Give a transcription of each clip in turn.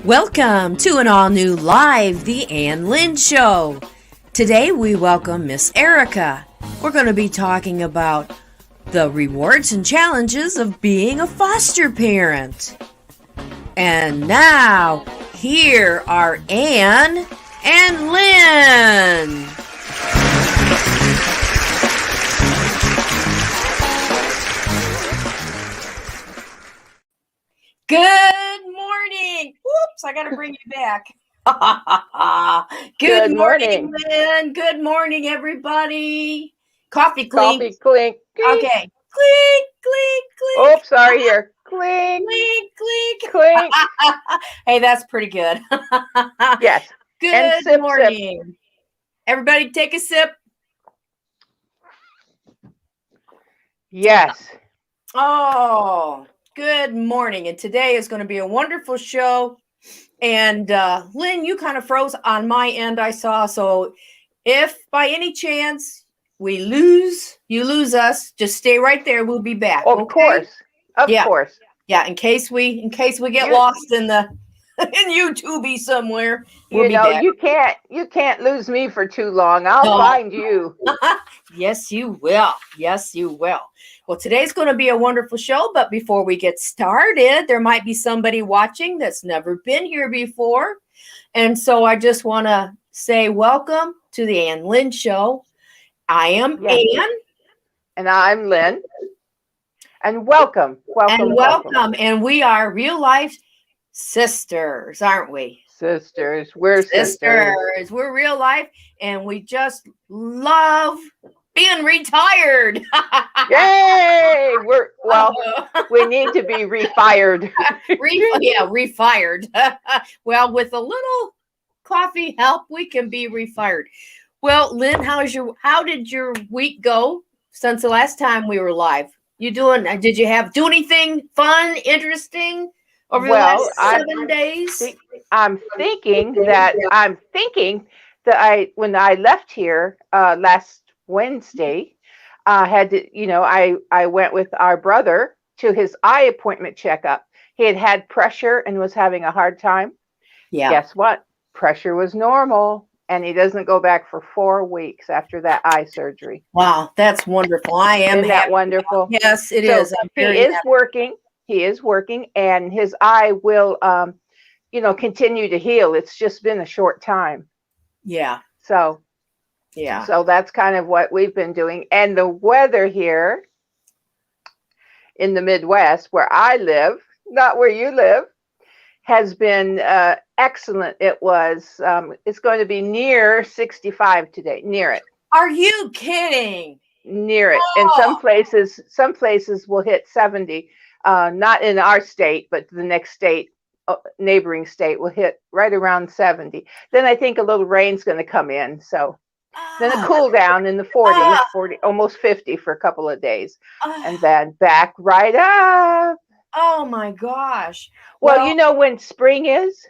Welcome to an all-new live The Ann Lynn Show. Today we welcome Miss Erica. We're going to be talking about the rewards and challenges of being a foster parent. And now, here are Ann and Lynn. Good morning. Whoops, I got to bring you back. Good morning, Lynn. Good morning, everybody. Coffee clink. Coffee clink. Clink. Okay. Clink, clink, clink. Oops, sorry here. Clink. Clink, clink. Clink. Hey, that's pretty good. Yes. Good sip, morning. Sip. Everybody take a sip. Yes. Oh, good morning. And today is going to be a wonderful show. And Lynn, you kind of froze on my end, I saw. So if by any chance we lose, you lose us, just stay right there. We'll be back. Of course. Of course. Yeah, in case we get lost in the in YouTube somewhere. We'll be back. You can't lose me for too long. I'll find you. Yes, you will. Yes, you will. Well, today's going to be a wonderful show, but before we get started, there might be somebody watching that's never been here before. And so I just want to say welcome to the Ann Lynn Show. I am Ann. And I'm Lynn. And welcome. Welcome. And we are real life sisters, aren't we? Sisters. We're sisters. We're real life, and we just love being retired. Yay! We need to be refired. Refired. Well, with a little coffee help, we can be refired. Well, Lynn, how did your week go since the last time we were live? Did you do anything fun, interesting over the last 7 days? I'm thinking that when I left here last Wednesday, I went with our brother to his eye appointment checkup. He had pressure and was having a hard time. Yeah. Guess what? Pressure was normal, and he doesn't go back for 4 weeks after that eye surgery. Wow, that's wonderful. Isn't that wonderful? Yes, it is. He is working, and his eye will, continue to heal. It's just been a short time. Yeah. So that's kind of what we've been doing. And the weather here in the Midwest, where I live, not where you live, has been excellent. It's going to be near 65 today, near it. Are you kidding? Near it. And some places will hit 70. Not in our state, but the next state, neighboring state will hit right around 70. Then I think a little rain's going to come in. So then a cool down in the 40s, 40, almost 50 for a couple of days. And then back right up. Oh my gosh. Well, you know when spring is?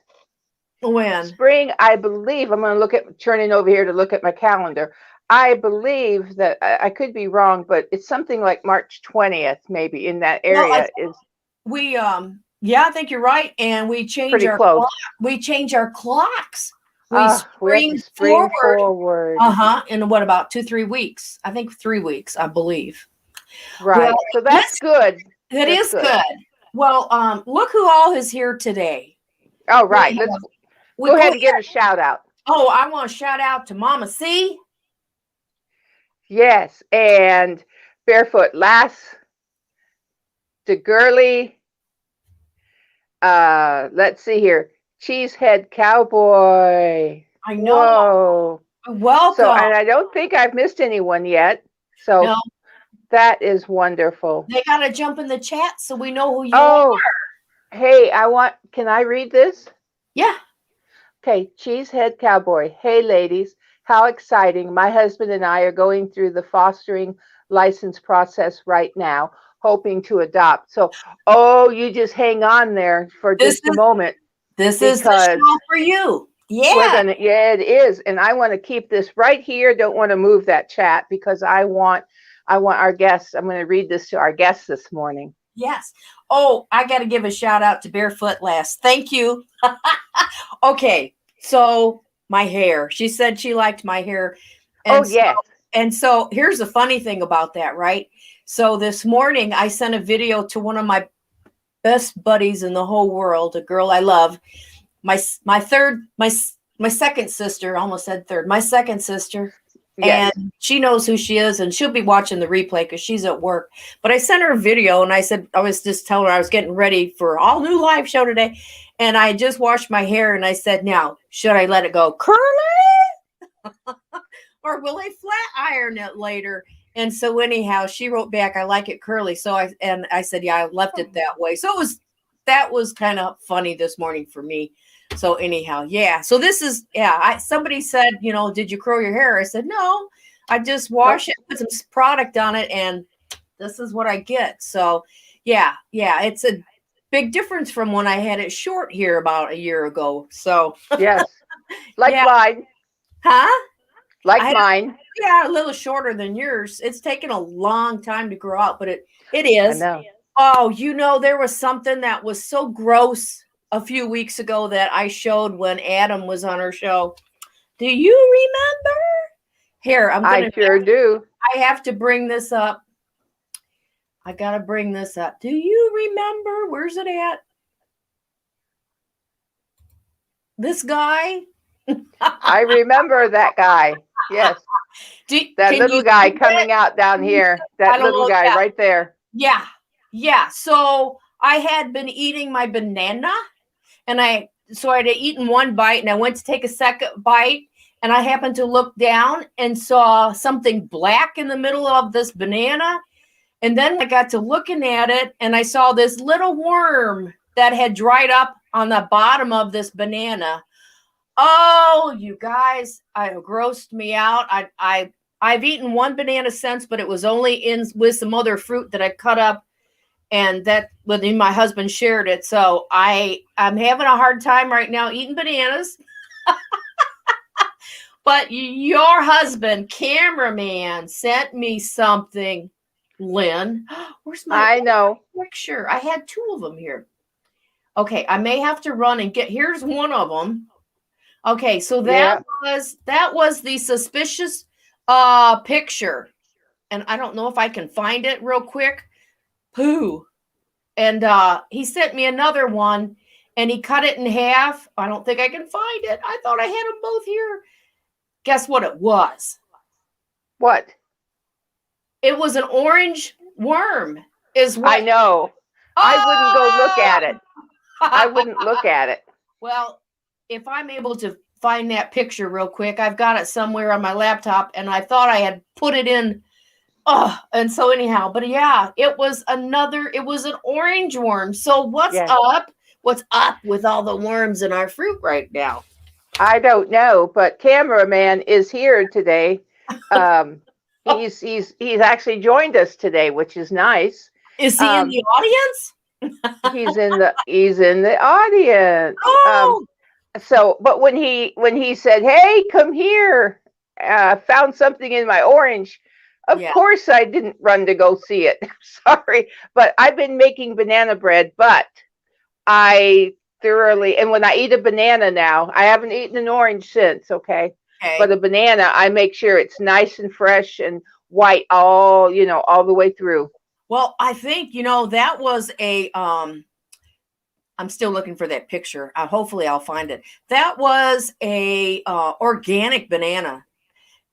When? Spring, I believe, I'm going to turning over here to look at my calendar. I believe that I could be wrong, but it's something like March 20th, maybe in that area. I think you're right. And we change our clock. We change our clocks. We spring forward. In what, about 2-3 weeks? I think 3 weeks, I believe. Right. Well, so that's good. That is good. Well, look who all is here today. Oh, right. Go ahead and give a shout out. Oh, I want to shout out to Mama C. Yes, and Barefoot Lass, to Girly. Let's see here. Cheesehead Cowboy. I know. Whoa. Welcome. So, and I don't think I've missed anyone yet. So no. That is wonderful. They got to jump in the chat so we know who you are. Hey, can I read this? Yeah. Okay, Cheesehead Cowboy. Hey, ladies, how exciting. My husband and I are going through the fostering license process right now, hoping to adopt. So, you just hang on there for just a moment. This is the show for you. Yeah. It is. And I want to keep this right here. Don't want to move that chat because I want our guests. I'm going to read this to our guests this morning. Yes. Oh, I got to give a shout out to Barefoot Lass. Thank you. Okay. So my hair. She said she liked my hair. Oh, And so, yes. and so here's the funny thing about that, right? So this morning I sent a video to one of my best buddies in the whole world, a girl I love. My second sister, almost said third, my second sister. Yes. And she knows who she is, and she'll be watching the replay because she's at work. But I sent her a video, and I said, I was just telling her I was getting ready for all new live show today. And I just washed my hair, and I said, now, should I let it go curly? Or will I flat iron it later? And so anyhow, she wrote back, I like it curly. So I said, yeah, I left it that way. So that was kind of funny this morning for me. So anyhow, yeah. So this is, somebody said, did you curl your hair? I said, no, I just wash it, put some product on it, and this is what I get. So yeah, it's a big difference from when I had it short here about a year ago. So yes, like mine. Huh? Like mine. Yeah, a little shorter than yours. It's taken a long time to grow out, but it is. I know. Oh, there was something that was so gross a few weeks ago that I showed when Adam was on our show. Do you remember? Here, I sure do. I have to bring this up. I gotta bring this up. Do you remember? Where's it at? This guy? I remember that guy. Yes. That little guy coming out down here. That little guy right there. Yeah. Yeah. So I had been eating my banana, and I had eaten one bite, and I went to take a second bite, and I happened to look down and saw something black in the middle of this banana. And then I got to looking at it, and I saw this little worm that had dried up on the bottom of this banana. Oh, you guys, it grossed me out. I've eaten one banana since, but it was only in with some other fruit that I cut up, and that with my husband shared it. So I'm having a hard time right now eating bananas. But your husband, cameraman, sent me something, Lynn. Where's my picture? I had two of them here. Okay, I may have to run and get. Here's one of them. Okay, so that was the suspicious picture, and I don't know if I can find it real quick. Pooh. And he sent me another one, and he cut it in half. I don't think I can find it. I thought I had them both here. Guess what it was? What? It was an orange worm. Is what I know. I wouldn't go look at it. I wouldn't look at it. Well, if I'm able to find that picture real quick, I've got it somewhere on my laptop, and I thought I had put it in. And so anyhow, but yeah, it was an orange worm. So what's up? What's up with all the worms in our fruit right now? I don't know, but cameraman is here today. He's actually joined us today, which is nice. Is he in the audience? He's in the audience. Oh. So, but when he said, "Hey, come here," found something in my orange. Of course, I didn't run to go see it. Sorry, but I've been making banana bread, but I thoroughly, and when I eat a banana now, I haven't eaten an orange since. Okay. But a banana, I make sure it's nice and fresh and white all the way through. Well, I think that was a I'm still looking for that picture. Hopefully I'll find it. That was a organic banana.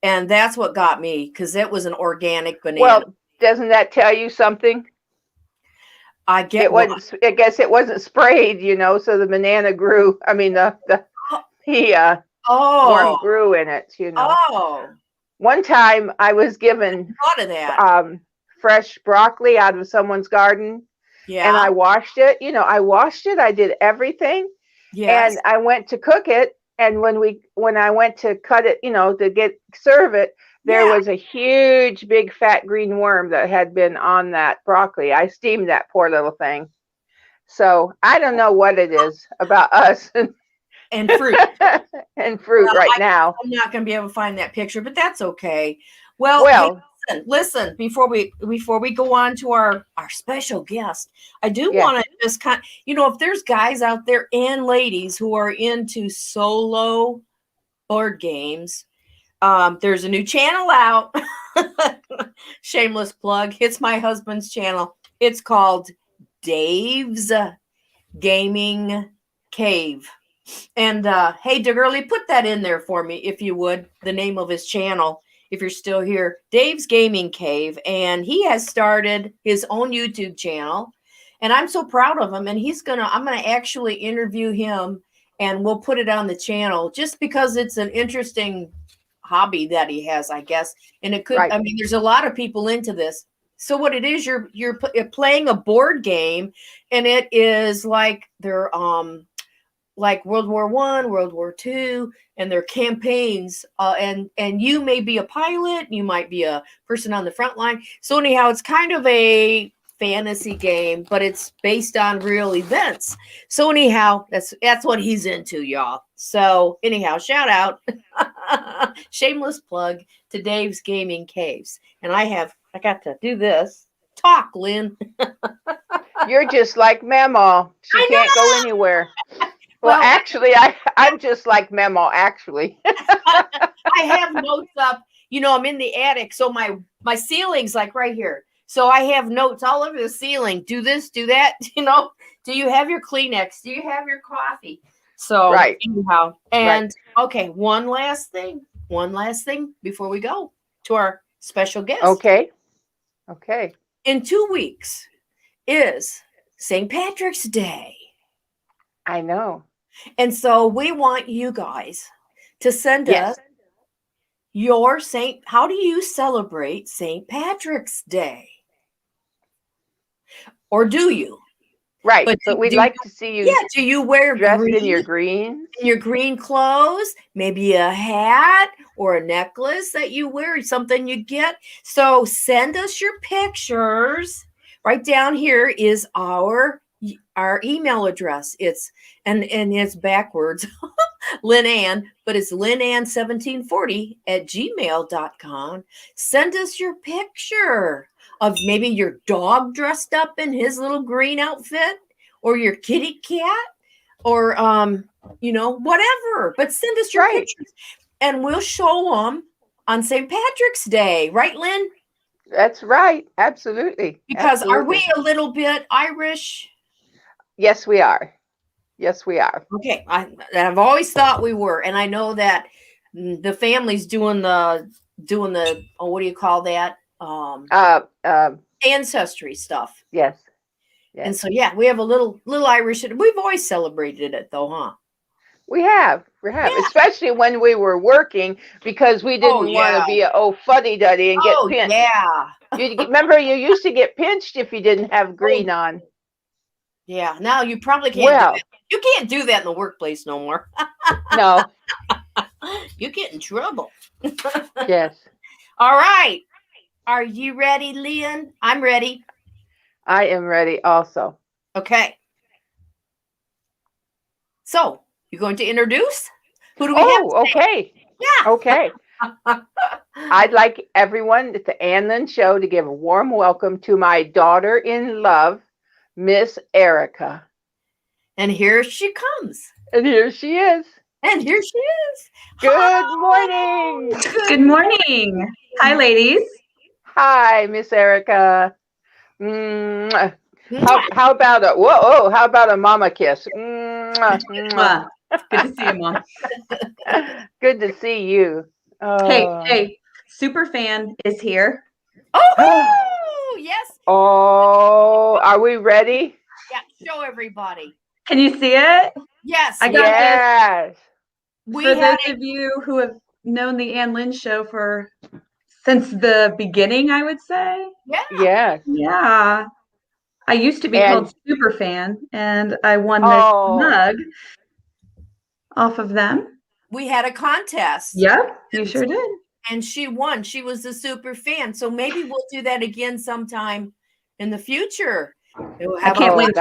And that's what got me, because it was an organic banana. Well, doesn't that tell you something? I guess it wasn't sprayed, so the banana grew. I mean, the worm grew in it, Oh. One time I was given fresh broccoli out of someone's garden. Yeah. And I washed it. I did everything. Yes. And I went to cook it. And when I went to cut it, to serve it, there was a huge, big, fat green worm that had been on that broccoli. I steamed that poor little thing. So I don't know what it is about us and fruit and fruit now. I'm not going to be able to find that picture, but that's okay. Well, listen. Before we go on to our special guest, I do Yes. want to just if there's guys out there and ladies who are into solo board games, there's a new channel out. Shameless plug. It's my husband's channel. It's called Dave's Gaming Cave. And hey, DeGurley, put that in there for me, if you would, the name of his channel, if you're still here. Dave's Gaming Cave. And he has started his own YouTube channel. And I'm so proud of him. And I'm going to actually interview him, and we'll put it on the channel just because it's an interesting hobby that he has, I guess. And it could, Right. I mean, there's a lot of people into this. So what it is, you're playing a board game, and it is like they're like World War I, World War II, and their campaigns. And you may be a pilot, you might be a person on the front line. So anyhow, it's kind of a fantasy game, but it's based on real events. So anyhow, that's what he's into, y'all. So anyhow, shout out, shameless plug to Dave's Gaming Caves. And I got to do this. Talk, Lynn. You're just like Memo. She can't go anywhere. Well, actually, I'm just like Memo, actually. I have notes up. I'm in the attic, so my ceiling's like right here. So I have notes all over the ceiling. Do this, do that. Do you have your Kleenex? Do you have your coffee? So right. Anyhow, and okay, one last thing before we go to our special guest. Okay. In 2 weeks is St. Patrick's Day. I know. And so we want you guys to send us your how do you celebrate St. Patrick's Day? Or do you? Right. But we'd like to see you. Yeah. Do you wear dressed in your green? In your green clothes? Maybe a hat or a necklace that you wear, something you get. So send us your pictures. Right down here is our email address. It's backwards. Lynn Ann, but it's lynnann1740@gmail.com. Send us your picture of maybe your dog dressed up in his little green outfit, or your kitty cat, or whatever. But send us your pictures, and we'll show them on St. Patrick's Day, right, Lynn? That's right. Absolutely. Because Are we a little bit Irish? Yes, we are. Okay. I've always thought we were, and I know that the family's doing the what do you call that? Ancestry stuff. Yes. And so we have a little Irish. We've always celebrated it, though, huh? We have, especially when we were working, because we didn't want to be fuddy-duddy and get pinched. You remember, you used to get pinched if you didn't have green on. Yeah, now you probably can't do it. You can't do that in the workplace no more. No. You get in trouble. Yes. All right. Are you ready, Lynn? I'm ready. I am ready also. Okay. So, you're going to introduce? Who do we have today? Okay. Yeah. Okay. I'd like everyone at the Ann Lynn Show to give a warm welcome to my daughter-in-love, Miss Erica. And here she comes. And here she is. Good morning. Good morning. Hi, ladies. Hi, Miss Erica. How about a mama kiss? Good to see you, Mom. Good to see you. Hey, super fan is here. Oh, yes. Oh, are we ready? Yeah, show everybody. Can you see it? Yes. I got this. For those of you who have known the Ann Lynn Show since the beginning, I would say. Yeah. Yeah. I used to be called Super Fan, and I won this mug off of them. We had a contest. Yep, you sure did. And she won. She was the super fan. So maybe we'll do that again sometime in the future. I can't win.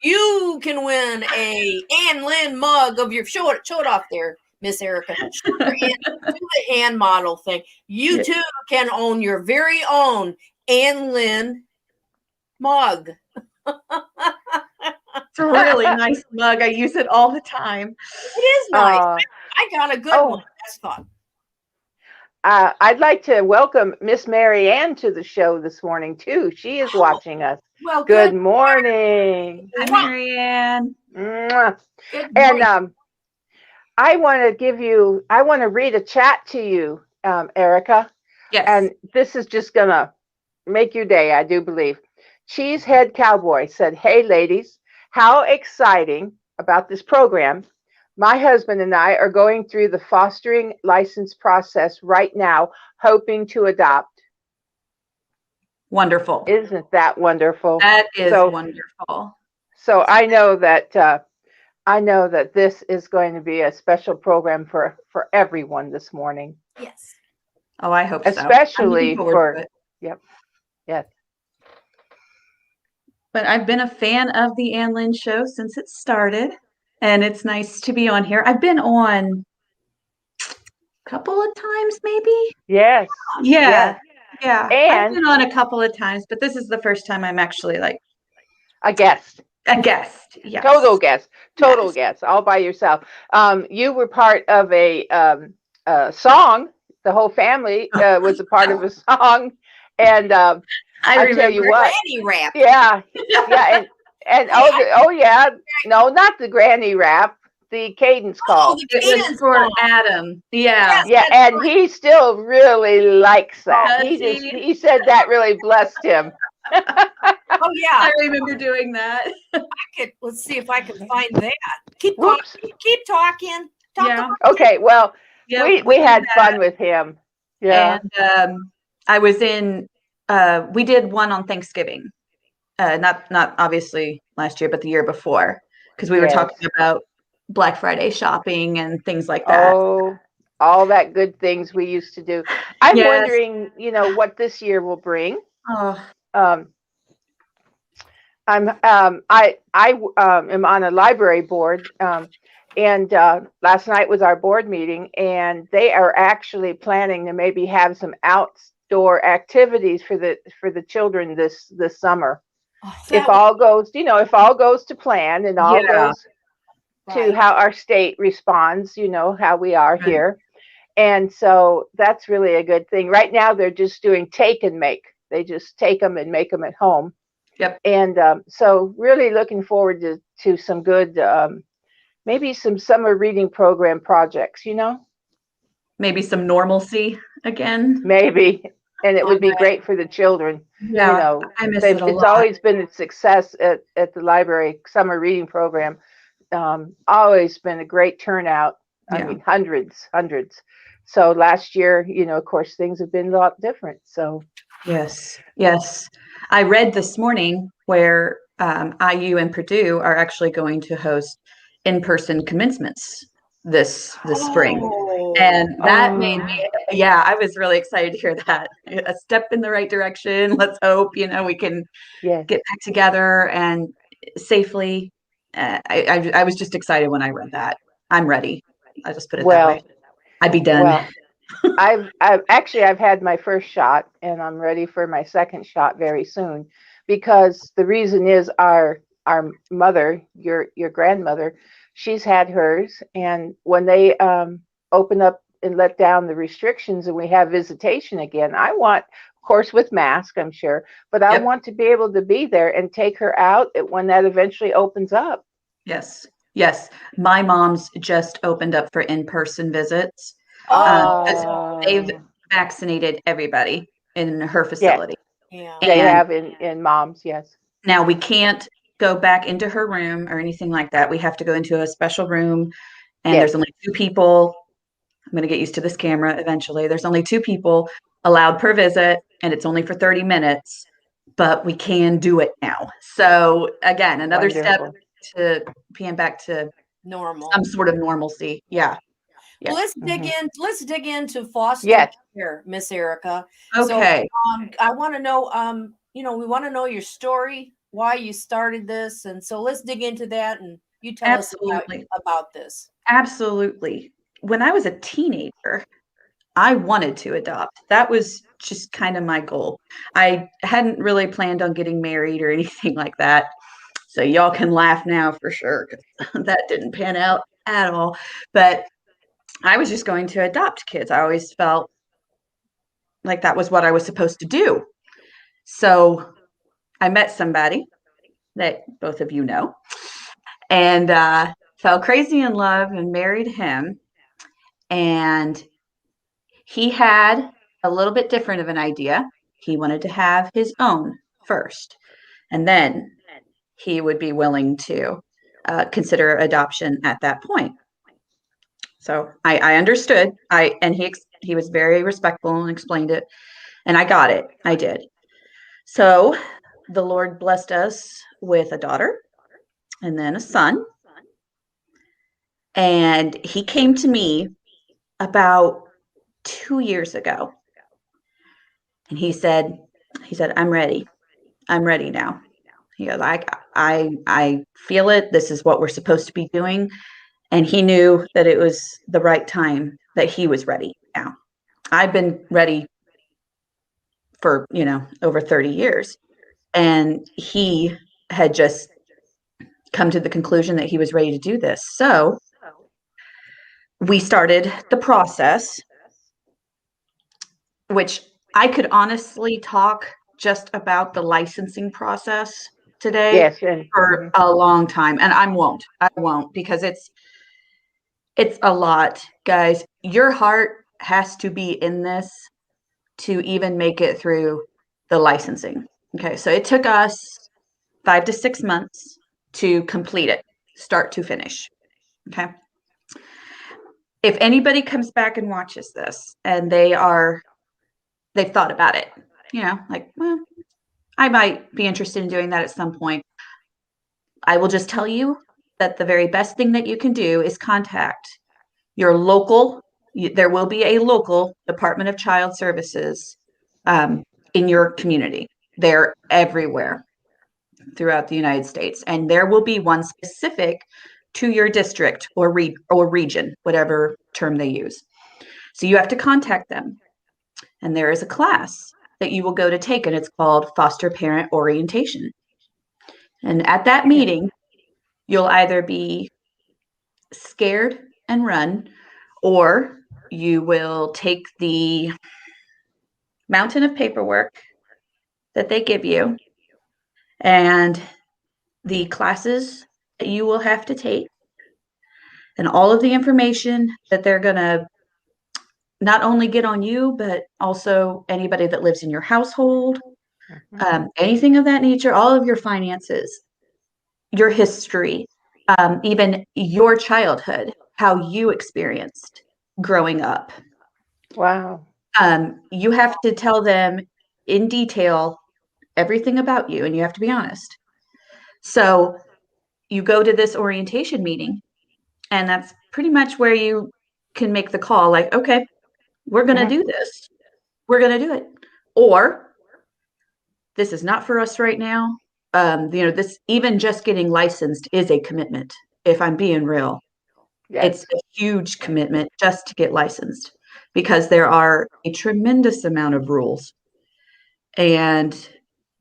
You can win a Ann Lynn mug of your show it off there. Miss Erica. Sure, and do the hand model thing. You too can own your very own Ann Lynn mug. It's a really nice mug. I use it all the time. It is nice. I got a good one. That's fun. I'd like to welcome Miss Mary Ann to the show this morning too. She is watching us. Well, good morning. Hi, Mary Ann. Good morning. And I want to read a chat to you, Erica. Yes. And this is just gonna make your day, I do believe. Cheesehead Cowboy said, "Hey ladies, how exciting about this program. My husband and I are going through the fostering license process right now, hoping to adopt." Wonderful. Isn't that wonderful? That is wonderful. So I know that this is going to be a special program for everyone this morning. Yes. Oh, I hope so. Especially for yep. Yes. But I've been a fan of the Ann Lynn Show since it started, and it's nice to be on here. I've been on a couple of times, maybe. Yes. Yeah. Yes. Yeah. And I've been on a couple of times, but this is the first time I'm actually like a guest. A guest. Yes. Total guest, all by yourself. You were part of a song. The whole family was a part of a song, and I tell you what, granny rap. Yeah, yeah, and no, not the granny rap. The cadence call. It was for Adam. Yeah. Yeah, and he still really likes that. He said that really blessed him. Oh yeah, I remember doing that. Let's see if I can find that. Keep talking. Yeah. Okay. Well, we had fun with him. Yeah. And I was in. We did one on Thanksgiving. Not obviously last year, but the year before, because we were talking about Black Friday shopping and things like that. Oh, all that good things we used to do. I'm wondering, what this year will bring. Oh. I am on a library board, and last night was our board meeting, and they are actually planning to maybe have some outdoor activities for the children this summer. If all goes to plan and all goes to how our state responds, how we are here. And so that's really a good thing. Right now, they're just doing take and make. They just take them and make them at home. Yep. And so really looking forward to some good, maybe some summer reading program projects, Maybe some normalcy again. Maybe. And it would be great for the children. Yeah, I miss it a lot. It's always been a success at the library summer reading program. Always been a great turnout. I mean, hundreds. So last year, of course, things have been a lot different. So yes. I read this morning where IU and Purdue are actually going to host in-person commencements this spring. And that made me, I was really excited to hear that. A step in the right direction. Let's hope, we can get back together and safely. I was just excited when I read that. I'm ready. I'll just put it that way. I'd be done. Well, I've had my first shot, and I'm ready for my second shot very soon, because the reason is our mother, your grandmother, she's had hers, and when they open up and let down the restrictions and we have visitation again, I want, of course, with mask, I'm sure, but I want to be able to be there and take her out when that eventually opens up. Yes. My mom's just opened up for in-person visits. They've vaccinated everybody in her facility. Yeah. They have in mom's, yes. Now we can't go back into her room or anything like that. We have to go into a special room, and there's only 2 people. I'm going to get used to this camera eventually. There's only 2 people allowed per visit, and it's only for 30 minutes, but we can do it now. So again, another step to being back to normal, some sort of normalcy. Yeah. Well, let's dig into foster care, Miss Erica. Okay. So, I want to know, we want to know your story, why you started this, and so let's dig into that, and you tell us about this. Absolutely. when I was a teenager, I wanted to adopt. That was just kind of my goal. I hadn't really planned on getting married or anything like that. So y'all can laugh now for sure, because that didn't pan out at all. But I was just going to adopt kids. I always felt like that was what I was supposed to do. So I met somebody that both of you know, and fell crazy in love and married him. And he had a little bit different of an idea. He wanted to have his own first, and then he would be willing to consider adoption at that point. So I understood. He was very respectful and explained it, and I got it. I did. So the Lord blessed us with a daughter and then a son. And he came to me about 2 years ago, and he said, I'm ready. I'm ready now. He goes, I feel it. This is what we're supposed to be doing. And he knew that it was the right time, that he was ready now. I've been ready for, over 30 years. And he had just come to the conclusion that he was ready to do this. So we started the process, which I could honestly talk just about the licensing process today Yes, and for a long time. And I won't, because it's a lot, guys. Your heart has to be in this to even make it through the licensing. Okay, so it took us 5 to 6 months to complete it, start to finish. Okay. If anybody comes back and watches this and they've thought about it, like, well, I might be interested in doing that at some point. I will just tell you that the very best thing that you can do is contact your local. There will be a local Department of Child Services in your community. They're everywhere throughout the United States, and there will be one specific to your district or region, whatever term they use. So you have to contact them, and there is a class that you will go to take, and it's called Foster Parent Orientation. And at that meeting, you'll either be scared and run, or you will take the mountain of paperwork that they give you and the classes that you will have to take and all of the information that they're going to not only get on you, but also anybody that lives in your household, anything of that nature, all of your finances, your history, even your childhood, how you experienced growing up. wow. You have to tell them in detail everything about you, and you have to be honest. So you go to this orientation meeting, and that's pretty much where you can make the call, like, okay, we're going to do this. We're going to do it. Or this is not for us right now. This, even just getting licensed is a commitment. If I'm being real, Yes. it's a huge commitment just to get licensed, because there are a tremendous amount of rules. And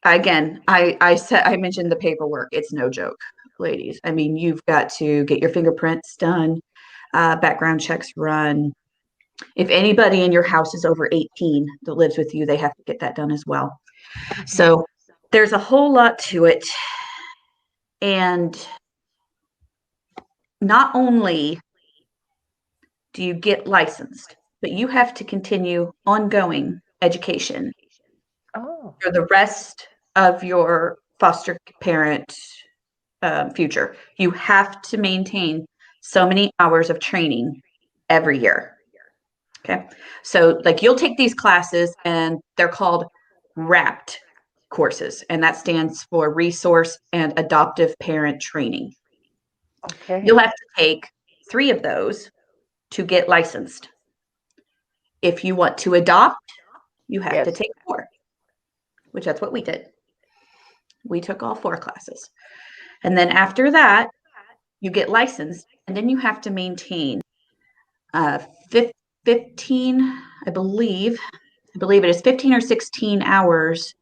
again, I mentioned the paperwork. It's no joke, ladies. I mean, you've got to get your fingerprints done, background checks run. If anybody in your house is over 18 that lives with you, they have to get that done as well. So there's a whole lot to it. And not only do you get licensed, but you have to continue ongoing education for the rest of your foster parent future. You have to maintain so many hours of training every year. Okay. So like, you'll take these classes, and they're called WRAPT courses, and that stands for Resource and Adoptive Parent Training. Okay. You'll have to take 3 of those to get licensed. If you want to adopt, you have to take 4, which that's what we did. We took all 4 classes. And then after that, you get licensed, and then you have to maintain uh, 15, I believe it is 15 or 16 hours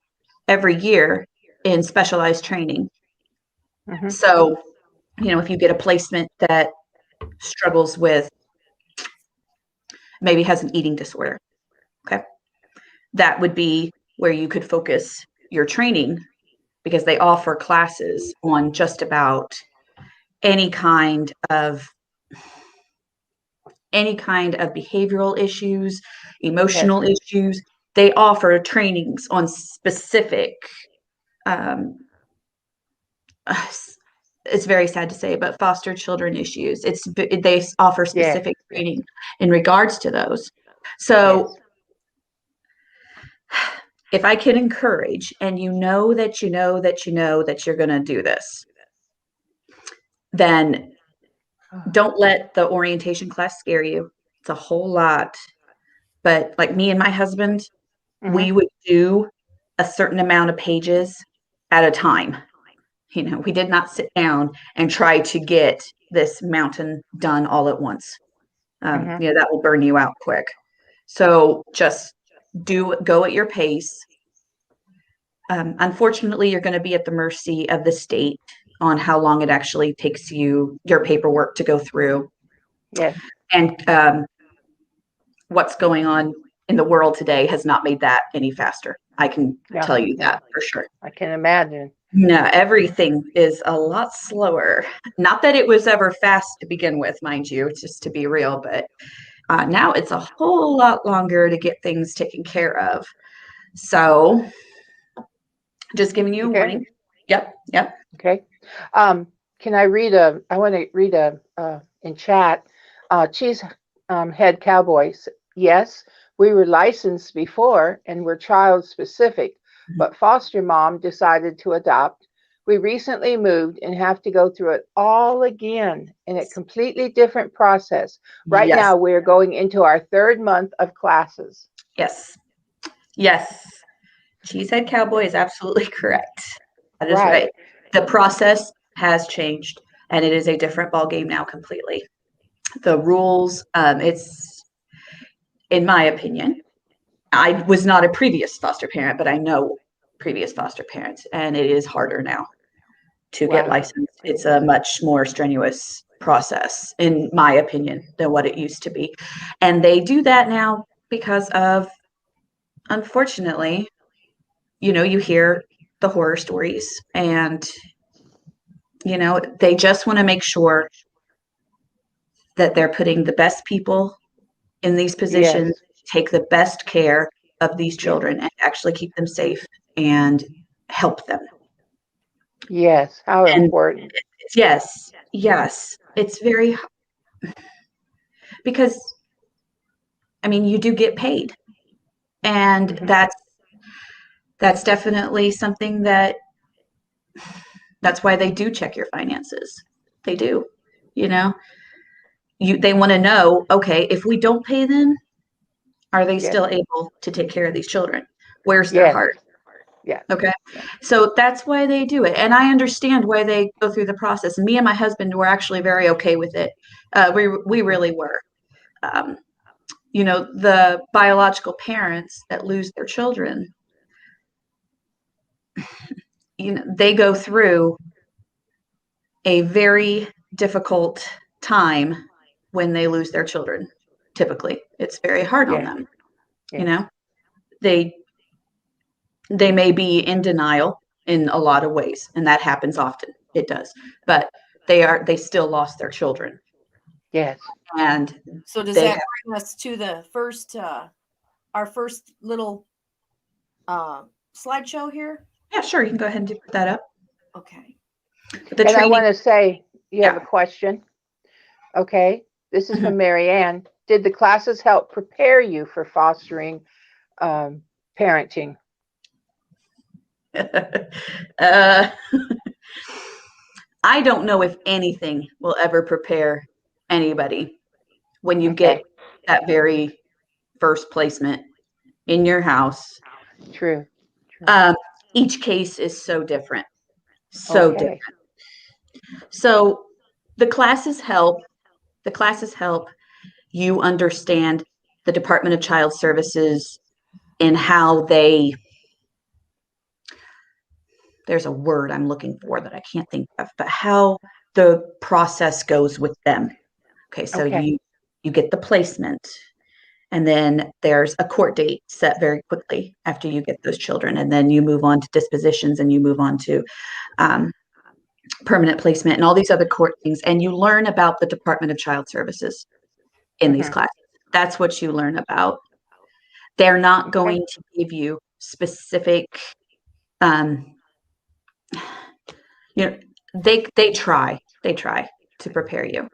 every year in specialized training. Mm-hmm. So, if you get a placement that struggles with, maybe has an eating disorder, okay, that would be where you could focus your training, because they offer classes on just about any kind of behavioral issues, emotional issues. They offer trainings on specific, um, it's very sad to say, but foster children issues. They offer specific training in regards to those. So if I can encourage, and you know that you're going to do this, then don't let the orientation class scare you. It's a whole lot. But like me and my husband, we would do a certain amount of pages at a time. We did not sit down and try to get this mountain done all at once. That will burn you out quick. So just go at your pace. Unfortunately, you're going to be at the mercy of the state on how long it actually takes your paperwork to go through. Yes. And what's going on in the world today has not made that any faster. I can tell you that for sure. I can imagine. No, everything is a lot slower. Not that it was ever fast to begin with, mind you, just to be real, but now it's a whole lot longer to get things taken care of. So just giving you a warning. Yep. Okay. Can I I want to read in chat. Cheesehead Cowboys. Yes, we were licensed before and were child specific, but foster mom decided to adopt. We recently moved and have to go through it all again in a completely different process. Right now, we're going into our 3rd month of classes. Yes. Cheesehead Cowboy is absolutely correct. That is right. The process has changed, and it is a different ballgame now completely. The rules, it's, in my opinion, I was not a previous foster parent, but I know previous foster parents, and it is harder now to get licensed. It's a much more strenuous process, in my opinion, than what it used to be. And they do that now because of, unfortunately, you hear the horror stories, and, they just want to make sure that they're putting the best people in these positions, take the best care of these children, and actually keep them safe and help them. Yes, how important. Yes. It's very, because, you do get paid. And that's definitely something that's why they do check your finances. They do, they want to know, okay, if we don't pay them, are they still able to take care of these children? Where's their heart? Yeah. Okay. So that's why they do it. And I understand why they go through the process. And me and my husband were actually very okay with it. We really were. The biological parents that lose their children, they go through a very difficult time when they lose their children. Typically, it's very hard on them. They may be in denial in a lot of ways, and that happens often. It does, but they still lost their children. Yes. And so does that bring us to the first, our first little slideshow here? Yeah, sure. You can go ahead and put that up. Okay. And I want to say, you have a question. Okay. This is from Mary Ann. Did the classes help prepare you for fostering parenting? I don't know if anything will ever prepare anybody when you get that very first placement in your house. True. Each case is so different. Different. So the classes help. you understand the Department of Child Services and how there's a word I'm looking for that I can't think of, but how the process goes with them. Okay, so Okay. you get the placement, and then there's a court date set very quickly after you get those children, and then you move on to dispositions, and you move on to permanent placement and all these other court things, and you learn about the Department of Child Services in these classes. That's what you learn about. They're not going to give you specific, they try to prepare you,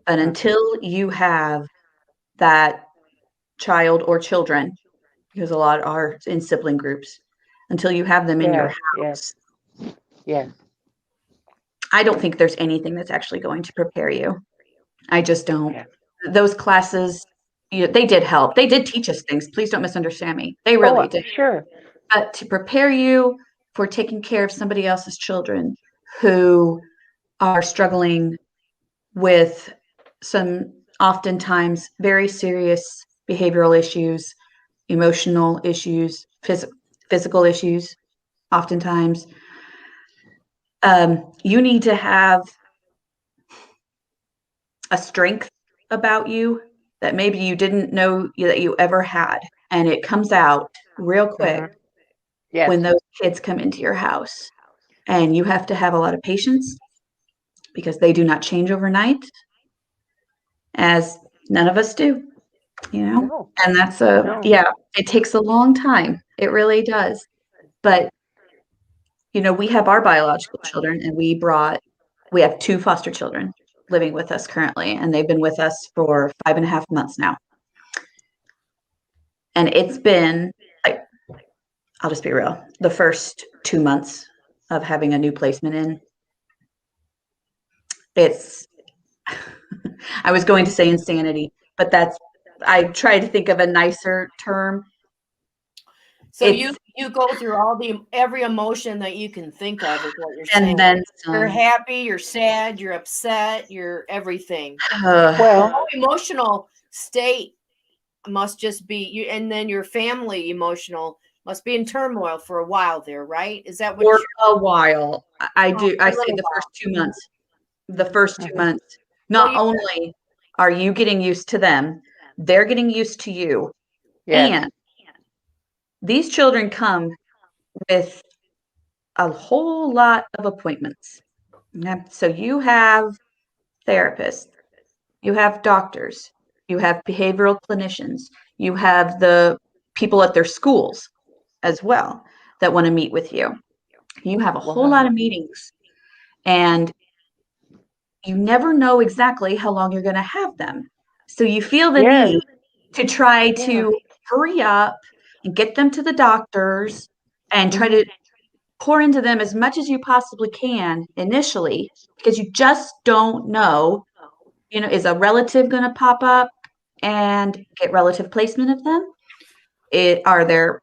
but until you have that child or children, because a lot are in sibling groups, until you have them in your house, Yes. I don't think there's anything that's actually going to prepare you. I just don't. Yeah. Those classes, they did help. They did teach us things. Please don't misunderstand me. They really did. Sure. But to prepare you for taking care of somebody else's children who are struggling with some oftentimes very serious behavioral issues, emotional issues, physical issues, oftentimes, you need to have a strength about you that maybe you didn't know that you ever had. And it comes out real quick when those kids come into your house. And you have to have a lot of patience because they do not change overnight, as none of us do, No. And that's it takes a long time. It really does. But, we have our biological children, and we have 2 foster children living with us currently, and they've been with us for 5.5 months now. And it's been like, I'll just be real, the first 2 months of having a new placement it's I was going to say insanity, but I tried to think of a nicer term. So you go through every emotion that you can think of, is what you're saying. And then you're happy, you're sad, you're upset, you're everything. Well, emotional state must just be you, and then your family emotional must be in turmoil for a while there, right? Is that what? For a while, I say the first 2 months. The first 2 months, not only are you getting used to them, they're getting used to you, and these children come with a whole lot of appointments. So you have therapists, you have doctors, you have behavioral clinicians, you have the people at their schools as well that want to meet with you. You have a whole lot of meetings, and you never know exactly how long you're going to have them. So you feel the need to try to hurry up and get them to the doctors and try to pour into them as much as you possibly can initially, because you just don't know, is a relative going to pop up and get relative placement of them? Are their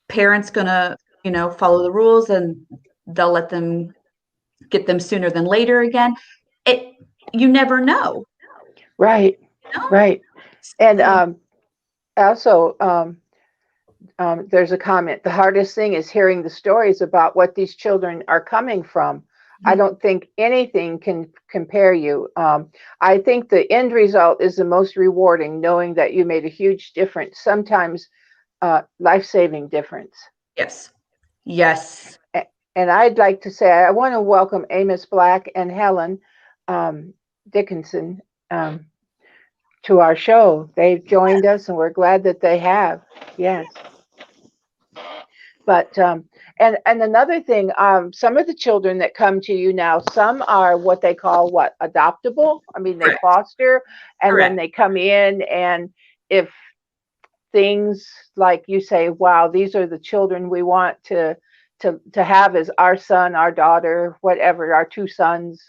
parents going to, follow the rules and they'll let them get them sooner than later again? You never know. Right. Right. And also, there's a comment. The hardest thing is hearing the stories about what these children are coming from. I don't think anything can compare you. I think the end result is the most rewarding, knowing that you made a huge difference, sometimes life-saving difference. Yes. And I'd like to say, I want to welcome Amos Black and Helen Dickinson to our show. They've joined us, and we're glad that they have. Yes. But and another thing, some of the children that come to you now, some are what they call adoptable. I mean, they foster, and then they come in, and if things like you say, wow, these are the children we want to have as our son, our daughter, whatever, our 2 sons,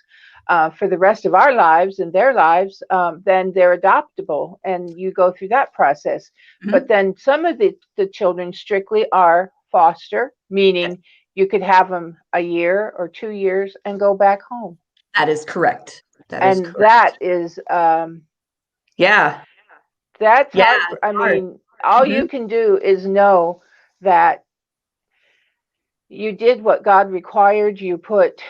for the rest of our lives and their lives, then they're adoptable, and you go through that process. But then some of the children strictly are foster, meaning you could have them a year or 2 years and go back home. That is correct. That is Yeah. That's Yeah. hard. I mean, all you can do is know that you did what God required. You put,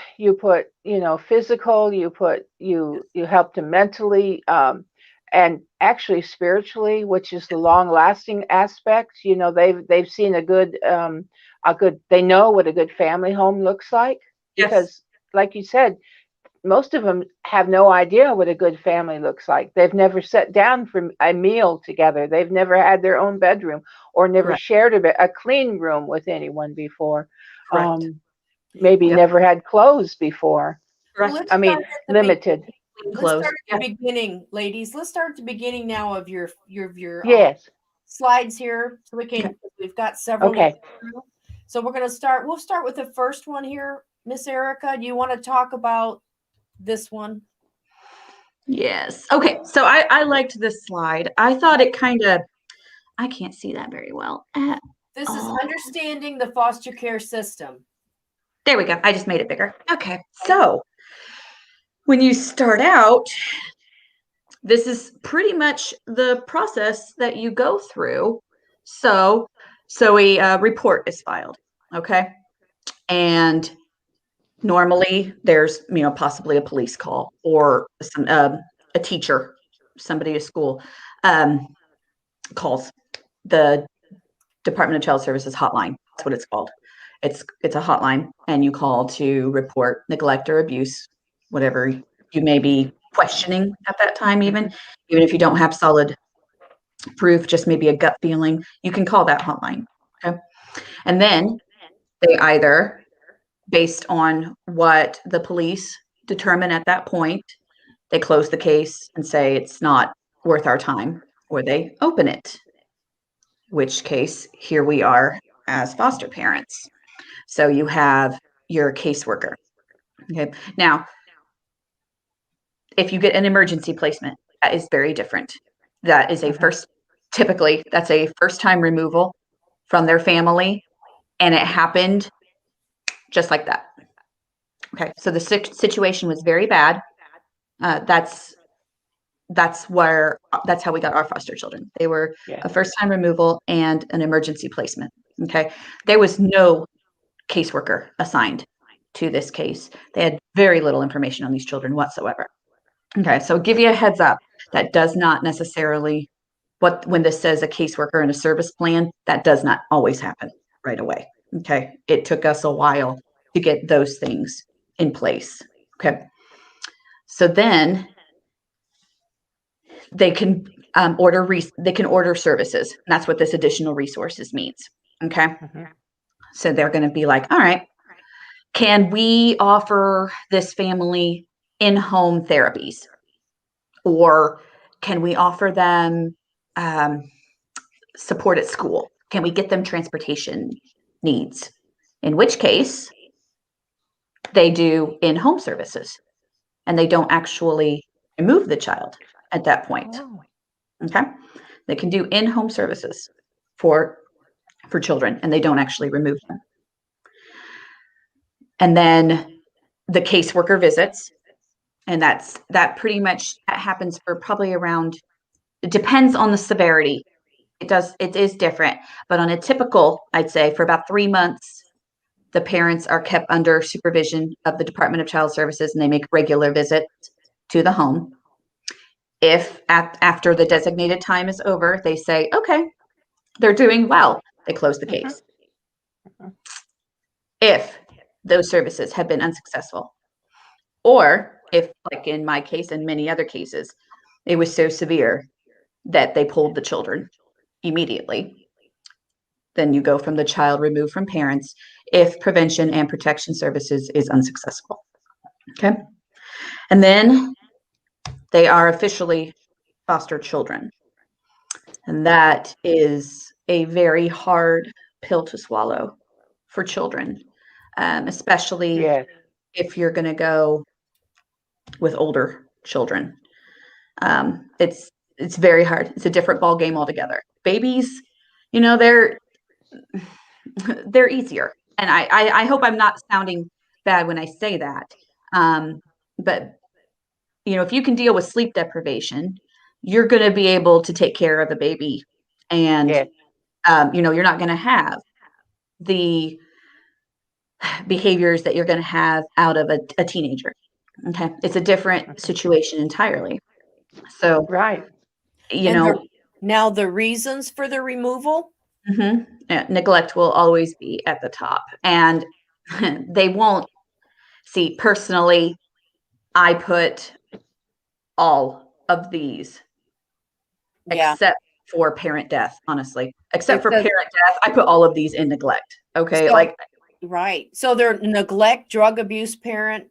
physical, you helped him mentally, and actually spiritually, which is the long lasting aspect. They've seen they know what a good family home looks like, Yes. because like you said, most of them have no idea what a good family looks like. They've never sat down for a meal together. They've never had their own bedroom, or never Correct. shared a clean room with anyone before. Correct. Maybe Yep. never had clothes before. Well, Correct. let's I start mean, at the limited. beginning. Let's Close. start at the beginning, ladies. Let's start at the beginning now of your Yes. slides here, so Okay. we've got several to Okay. go through. So we'll start with the first one here. Miss Erica, do you want to talk about this one? Yes. Okay. So I liked this slide. I thought it I can't see that very well. This is Oh, understanding the foster care system. there we go. I just made it bigger. Okay. So when you start out, this is pretty much the process that you go through. So a report is filed. Okay. And normally there's, possibly a police call or a teacher, somebody at school calls the Department of Child Services hotline. That's what it's called. It's a hotline, and you call to report neglect or abuse, whatever you may be questioning at that time. Even if you don't have solid proof, just maybe a gut feeling, you can call that hotline. Okay, and then they either, based on what the police determine at that point, they close the case and say it's not worth our time, or they open it, which case here we are as foster parents. So you have your caseworker. Okay. Now, if you get an emergency placement, that is very different. That is typically, that's a first time removal from their family, and it happened just like that. Okay. So the situation was very bad. That's how we got our foster children. They were a first time removal and an emergency placement. Okay. There was no caseworker assigned to this case. They had very little information on these children whatsoever. Okay, so give you a heads up. That does not necessarily, when this says a caseworker and a service plan, that does not always happen right away. Okay, it took us a while to get those things in place. Okay, so then they can order services. And that's what this additional resources means. Okay, so they're going to be like, all right, can we offer this family in-home therapies? Or can we offer them support at school? Can we get them transportation needs? In which case, they do in-home services, and they don't actually remove the child at that point. Okay? They can do in-home services for children, and they don't actually remove them. And then the caseworker visits, and that pretty much happens for probably around, it depends on the severity. It is different, but on a typical, I'd say for about 3 months, the parents are kept under supervision of the Department of Child Services, and they make regular visits to the home. If after the designated time is over, they say, okay, they're doing well, they close the case. If those services have been unsuccessful, or if, like in my case and many other cases, it was so severe that they pulled the children immediately, then you go from the child removed from parents if prevention and protection services is unsuccessful. Okay. And then they are officially foster children. And that is a very hard pill to swallow for children, especially if you're going to go with older children. It's very hard. It's a different ball game altogether. Babies, they're easier. And I hope I'm not sounding bad when I say that. But if you can deal with sleep deprivation, you're going to be able to take care of a baby, and Yes. you're not going to have the behaviors that you're going to have out of a teenager. Okay. It's a different situation entirely. So, Right. Now the reasons for the removal? Neglect will always be at the top, and they won't see. Personally, I put all of these except for parent death, honestly. Except for Because- parent death, I put all of these in neglect. Okay. So- Right. So they're neglect, drug abuse, parent,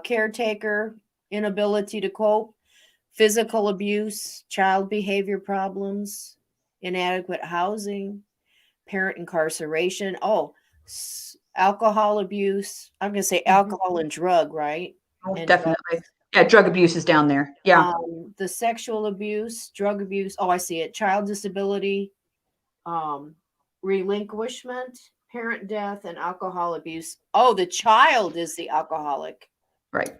caretaker, inability to cope, physical abuse, child behavior problems, inadequate housing, parent incarceration. Oh, alcohol abuse. I'm going to say alcohol and drug, right? And definitely. drugs. Yeah, drug abuse is down there. Yeah. The sexual abuse, drug abuse. Oh, I see it. Child disability, relinquishment, parent death, and alcohol abuse. Oh, the child is the alcoholic. Right.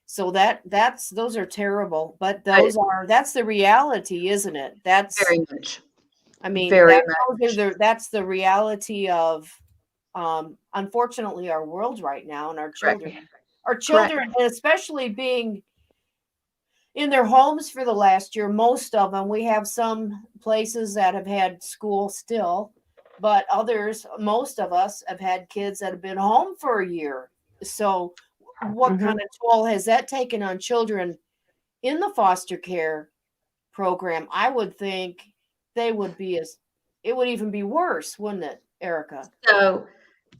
So those are terrible, but that's the reality, isn't it? That's very much. I mean, Very much. that's the reality of unfortunately our world right now, and our children. Correct. Our children, and especially being in their homes for the last year, most of them. We have some places that have had school still, but others, most of us have had kids that have been home for a year. So what kind of toll has that taken on children in the foster care program? I would think it would even be worse, wouldn't it, Erica? So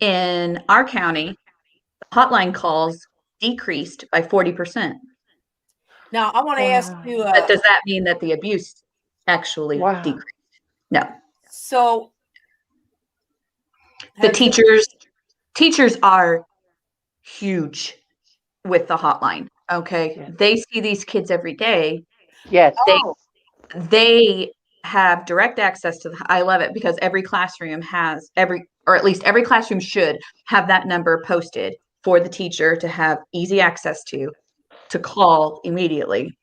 in our county, hotline calls decreased by 40%. Now, I want to ask you. But does that mean that the abuse actually decreased? No. So the teachers are huge with the hotline. Okay. Yeah. They see these kids every day. Yes. They have direct access to I love it because every classroom has or at least every classroom should have that number posted for the teacher to have easy access to call immediately.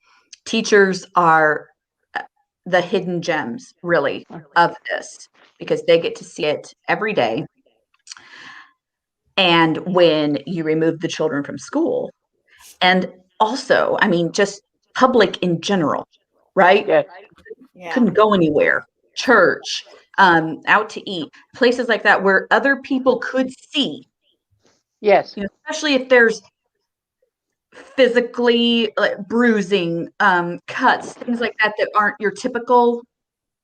Teachers are the hidden gems, really, of this because they get to see it every day. And when you remove the children from school, and also, I mean, just public in general, right? Yes. Yeah. Couldn't go anywhere, church, out to eat, places like that where other people could see. Yes. Especially if there's physically bruising, cuts, things like that aren't your typical,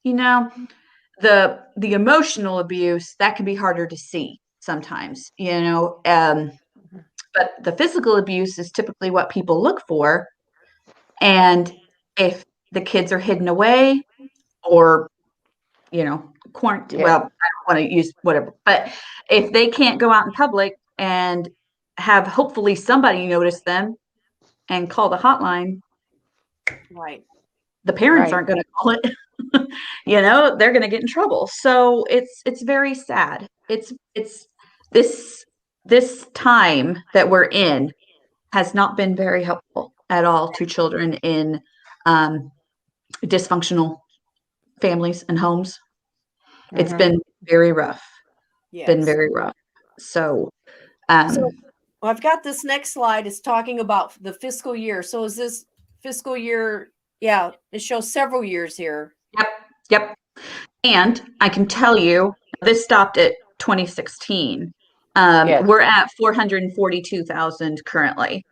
the emotional abuse that can be harder to see sometimes, but the physical abuse is typically what people look for. And if the kids are hidden away or, quarantine, well, I don't want to use whatever, but if they can't go out in public and have hopefully somebody notice them and call the hotline, right, the parents aren't going to call it. They're going to get in trouble. So it's very sad. It's this time that we're in has not been very helpful at all to children in dysfunctional families and homes. It's been very rough. Yes. Been very rough. So I've got this next slide. It's talking about the fiscal year. So is this fiscal year? Yeah, it shows several years here. Yep. And I can tell you, this stopped at 2016. We're at 442,000 currently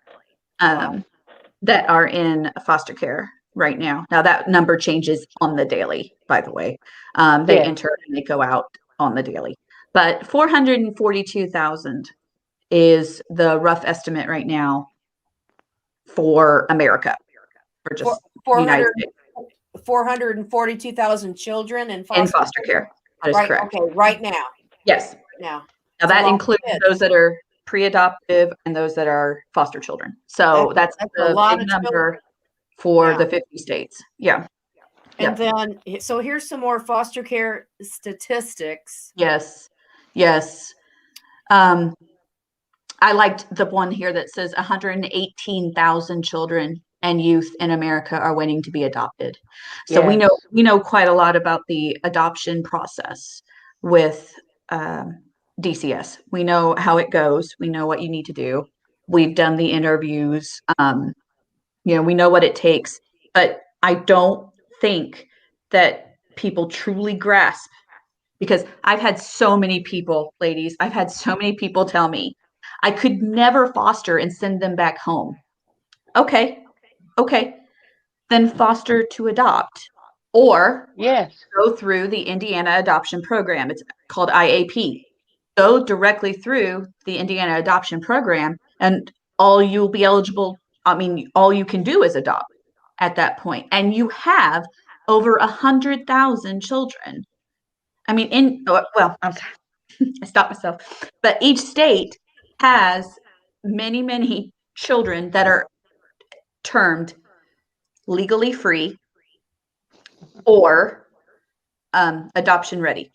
that are in foster care right now. Now that number changes on the daily, by the way. They enter and they go out on the daily. But 442,000 is the rough estimate right now for America, or just United States. 442,000 children in foster care. That is correct. Okay, right now. Yes. Now that includes those that are pre-adoptive and those that are foster children. So that's a lot big number for the 50 states. Yeah. And then, so here's some more foster care statistics. Yes. I liked the one here that says 118,000 children and youth in America are waiting to be adopted. So Yes. we know quite a lot about the adoption process with DCS. We know how it goes. We know what you need to do. We've done the interviews. We know what it takes, but I don't think that people truly grasp, because I've had so many people, ladies, I've had so many people tell me I could never foster and send them back home. Okay. Then foster to adopt, or Yes. go through the Indiana adoption program. It's called IAP. Go directly through the Indiana adoption program, and all you'll be eligible. All you can do is adopt at that point, and you have over 100,000 children. I'm sorry, I stopped myself. But each state has many, many children that are termed legally free or adoption ready.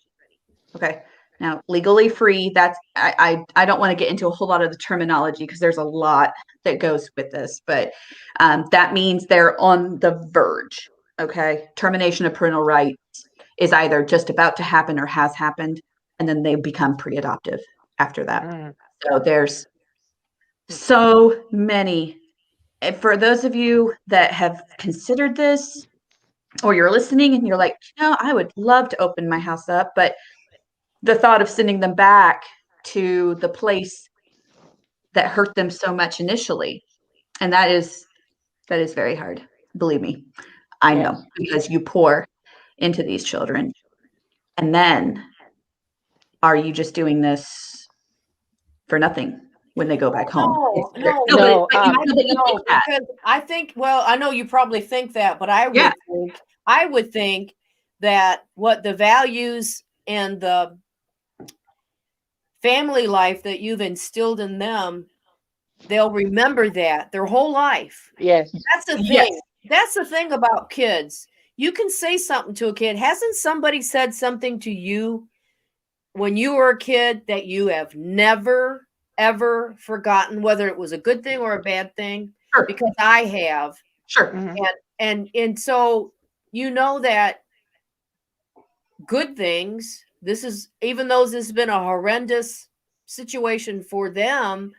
Okay. Now, legally free, that's I don't want to get into a whole lot of the terminology because there's a lot that goes with this, but that means they're on the verge. Okay. Termination of parental rights is either just about to happen or has happened, and then they become pre-adoptive after that. So there's so many. And for those of you that have considered this, or you're listening and you're like, I would love to open my house up, but the thought of sending them back to the place that hurt them so much initially, and that is very hard. Believe me, I know, because you pour into these children, and then are you just doing this for nothing when they go back home? No, because I think, I know you probably think that, but I would think that what the values and the family life that you've instilled in them, they'll remember that their whole life. Yes. That's the thing. Yes. That's the thing about kids. You can say something to a kid. Hasn't somebody said something to you when you were a kid that you have never, ever forgotten, whether it was a good thing or a bad thing? Sure. Because I have. Sure. And so you know that good things, even though this has been a horrendous situation for them,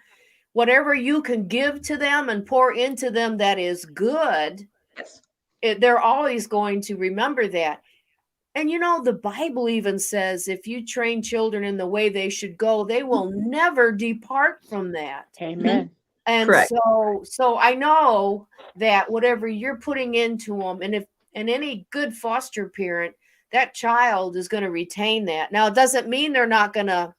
whatever you can give to them and pour into them that is good, yes, they're always going to remember that. And the Bible even says if you train children in the way they should go, they will never depart from that. Amen. And correct. So I know that whatever you're putting into them, and any good foster parent, that child is going to retain that. Now, it doesn't mean they're not going to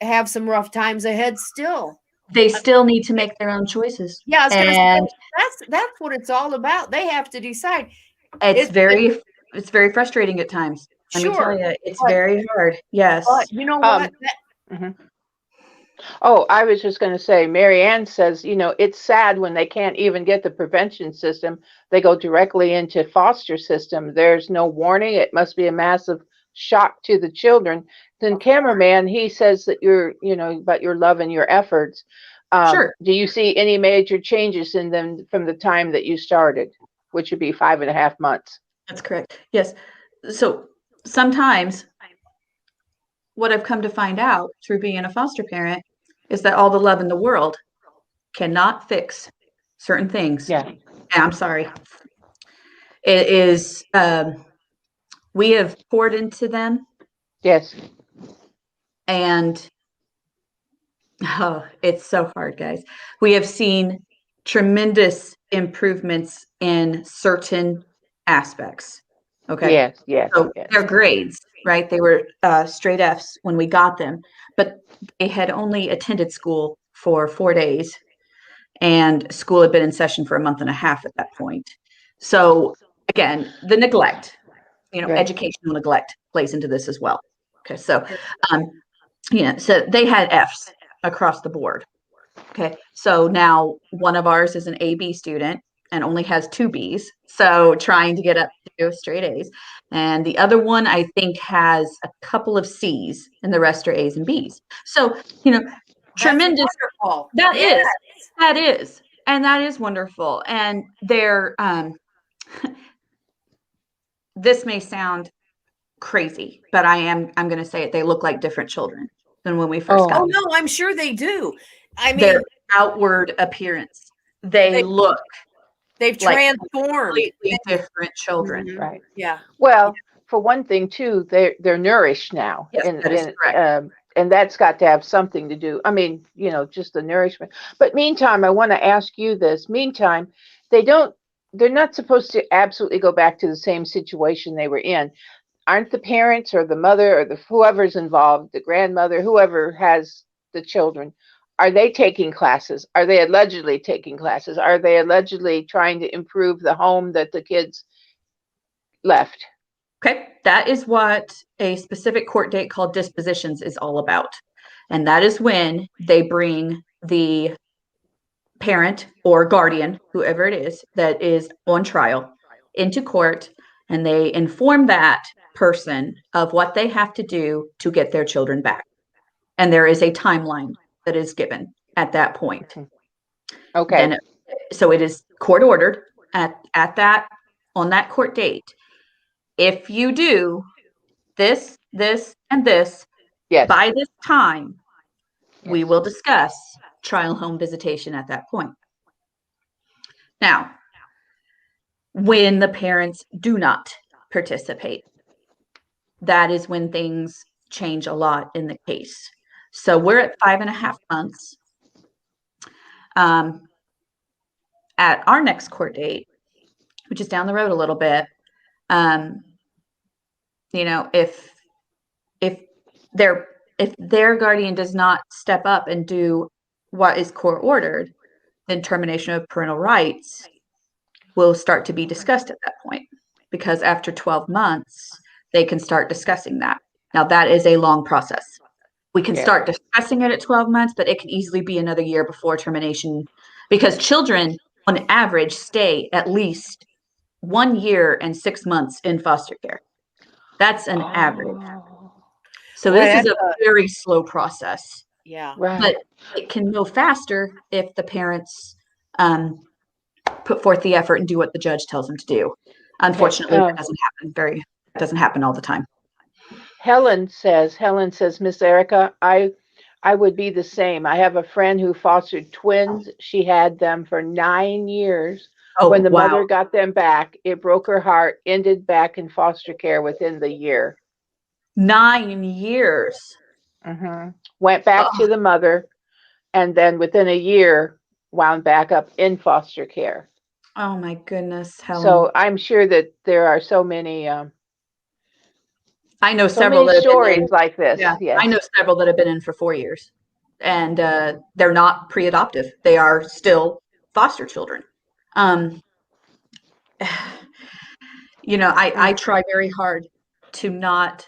have some rough times ahead still. They still need to make their own choices. Yeah, I was going to say, that's what it's all about. They have to decide. It's very frustrating at times. Let me tell you, it's very hard. Yes. But you know what? Oh, I was just going to say, Mary Ann says, it's sad when they can't even get the prevention system. They go directly into foster system. There's no warning. It must be a massive shock to the children. Then cameraman, he says that about your love and your efforts. Sure. Do you see any major changes in them from the time that you started, which would be 5.5 months? That's correct. Yes. So sometimes what I've come to find out through being a foster parent is that all the love in the world cannot fix certain things. Yeah. I'm sorry. It is, we have poured into them. Yes. And it's so hard, guys. We have seen tremendous improvements in certain aspects. Okay. Yes. So their grades, right? They were straight Fs when we got them, but they had only attended school for 4 days, and school had been in session for a month and a half at that point. So again, the neglect, educational neglect plays into this as well. Okay. So, so they had Fs across the board. Okay. So now one of ours is an AB student and only has 2 Bs. So trying to get up to straight A's. And the other one, I think, has a couple of C's and the rest are A's and B's. So, tremendous. Wonderful. That is. And that is wonderful. And they're, this may sound crazy, but I'm going to say it. They look like different children than when we first got Oh them. no, I'm sure they do. I mean, Their outward appearance, they look they've like transformed. completely different children. Mhm. Right. Yeah. Well, for one thing too, they're nourished now. Yes, that is correct. And that's got to have something to do. I mean, just the nourishment. But meantime, I want to ask you this. Meantime, they're not supposed to absolutely go back to the same situation they were in. Aren't the parents or the mother or whoever's involved, the grandmother, whoever has the children, are they taking classes? Are they allegedly taking classes? Are they allegedly trying to improve the home that the kids left? Okay, that is what a specific court date called dispositions is all about. And that is when they bring the parent or guardian, whoever it is that is on trial, into court, and they inform that person of what they have to do to get their children back. And there is a timeline that is given at that point. Okay. Then, so it is court ordered at that, on that court date. If you do this, and this Yes. by this time, we Yes. will discuss trial home visitation at that point. Now, when the parents do not participate, that is when things change a lot in the case. So we're at 5.5 months. At our next court date, which is down the road a little bit, if their guardian does not step up and do what is court ordered, then termination of parental rights will start to be discussed at that point, because after 12 months, they can start discussing that. Now, that is a long process. We can start discussing it at 12 months, but it can easily be another year before termination, because children on average stay at least 1 year and 6 months in foster care. That's an average. So this is a very slow process. Yeah. Right. But it can go faster if the parents put forth the effort and do what the judge tells them to do. Unfortunately, that doesn't happen all the time. Helen says, Miss Erica, I would be the same. I have a friend who fostered twins. She had them for 9 years. When the mother got them back, it broke her heart, ended back in foster care within the year. 9 years. Mm-hmm. Went back to the mother, and then within a year, wound back up in foster care. Oh my goodness, Helen. So I'm sure that there are so many. I know several that have stories been in, like this. Yeah, yes. I know several that have been in for 4 years, and they're not pre-adoptive. They are still foster children. I try very hard to not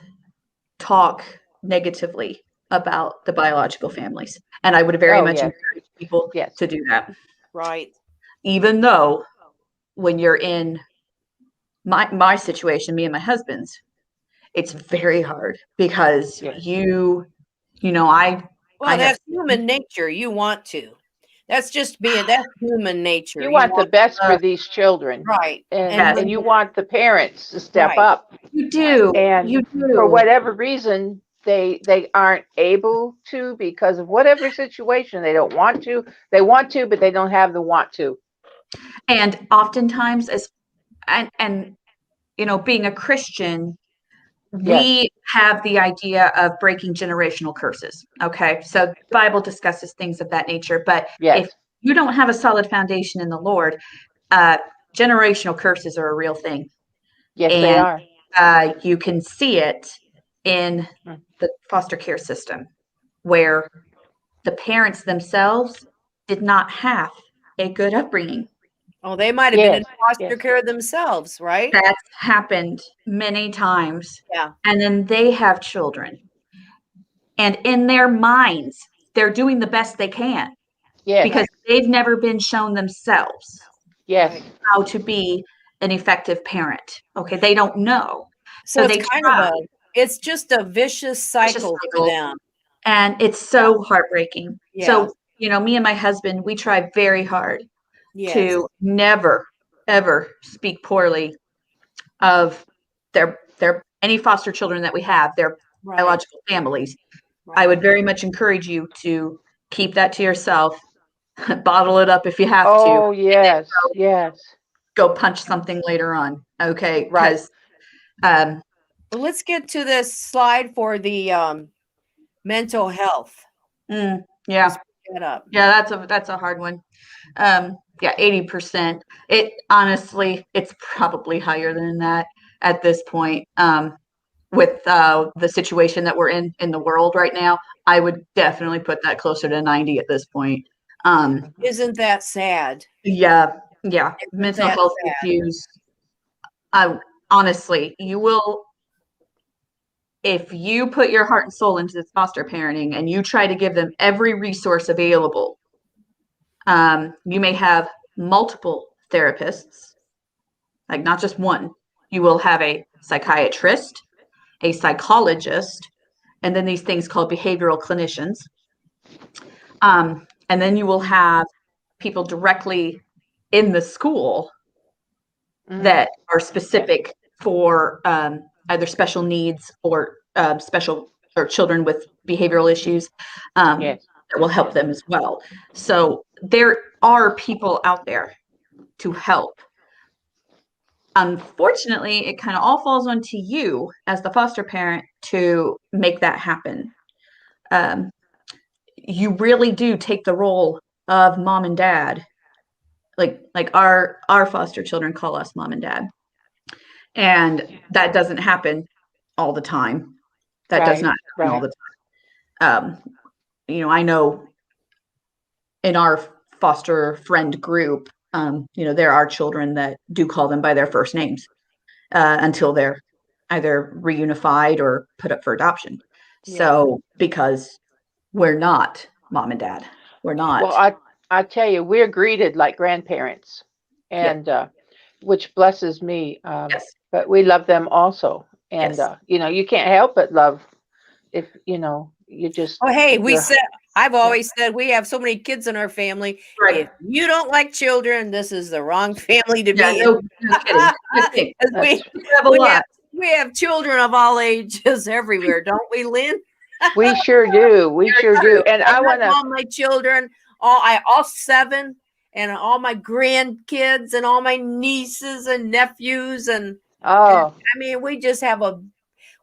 talk negatively about the biological families, and I would very much encourage people to do that. Right. Even though when you're in my situation, me and my husband's, it's very hard because Well, that's human nature. You want to. That's human nature. You want the best for these children. Right. And you want the parents to step up. You do. And you do. For whatever reason, they aren't able to because of whatever situation. They don't want to. They want to, but they don't have the want to. And oftentimes, being a Christian, we have the idea of breaking generational curses. Okay. So the Bible discusses things of that nature, but if you don't have a solid foundation in the Lord, generational curses are a real thing. Yes, they are. You can see it in the foster care system where the parents themselves did not have a good upbringing. Oh, they might have been in foster care themselves, right? That's happened many times. Yeah. And then they have children. And in their minds, they're doing the best they can. Yes. Because they've never been shown themselves how to be an effective parent. Okay. They don't know. So it's it's just a vicious cycle for them. And it's so heartbreaking. Yeah. So, me and my husband, we try very hard Yes. to never, ever speak poorly of their any foster children that we have, their Right. biological families. Right. I would very much encourage you to keep that to yourself, bottle it up if you have to. Oh, yes, yes. Go punch something later on, okay? Right. Because Well, let's get to this slide for the mental health. yeah, Let's pick that up. yeah, that's a hard one. Yeah, 80%. It honestly, it's probably higher than that at this point. With the situation that we're in the world right now, I would definitely put that closer to 90 at this point. Isn't that sad? Yeah, Isn't mental that health sad? issues. Honestly, you will, if you put your heart and soul into this foster parenting and you try to give them every resource available, you may have multiple therapists, like not just one. You will have a psychiatrist, a psychologist, and then these things called behavioral clinicians. And then you will have people directly in the school that are specific for either special needs or special or children with behavioral issues Yes. that will help them as well. So there are people out there to help. Unfortunately, it kind of all falls onto you as the foster parent to make that happen. You really do take the role of mom and dad. Like our foster children call us mom and dad. And that doesn't happen all the time. That does not happen all the time. I know in our foster friend group, there are children that do call them by their first names until they're either reunified or put up for adoption. Yeah. So because we're not mom and dad, we're not. Well, I tell you, we're greeted like grandparents, and which blesses me. Yes. But we love them also, and Yes. you can't help but love if you just. Oh, hey, you're- I've always said we have so many kids in our family. Right. If you don't like children, this is the wrong family to Yeah, be no, in. just kidding. Just kidding. 'Cause That's- We have a lot. we have children of all ages everywhere, don't we, Lynn? We sure do. We sure do. And I want to. all my children, all 7, and all my grandkids, and all my nieces and nephews, and Oh, I mean, we just have a big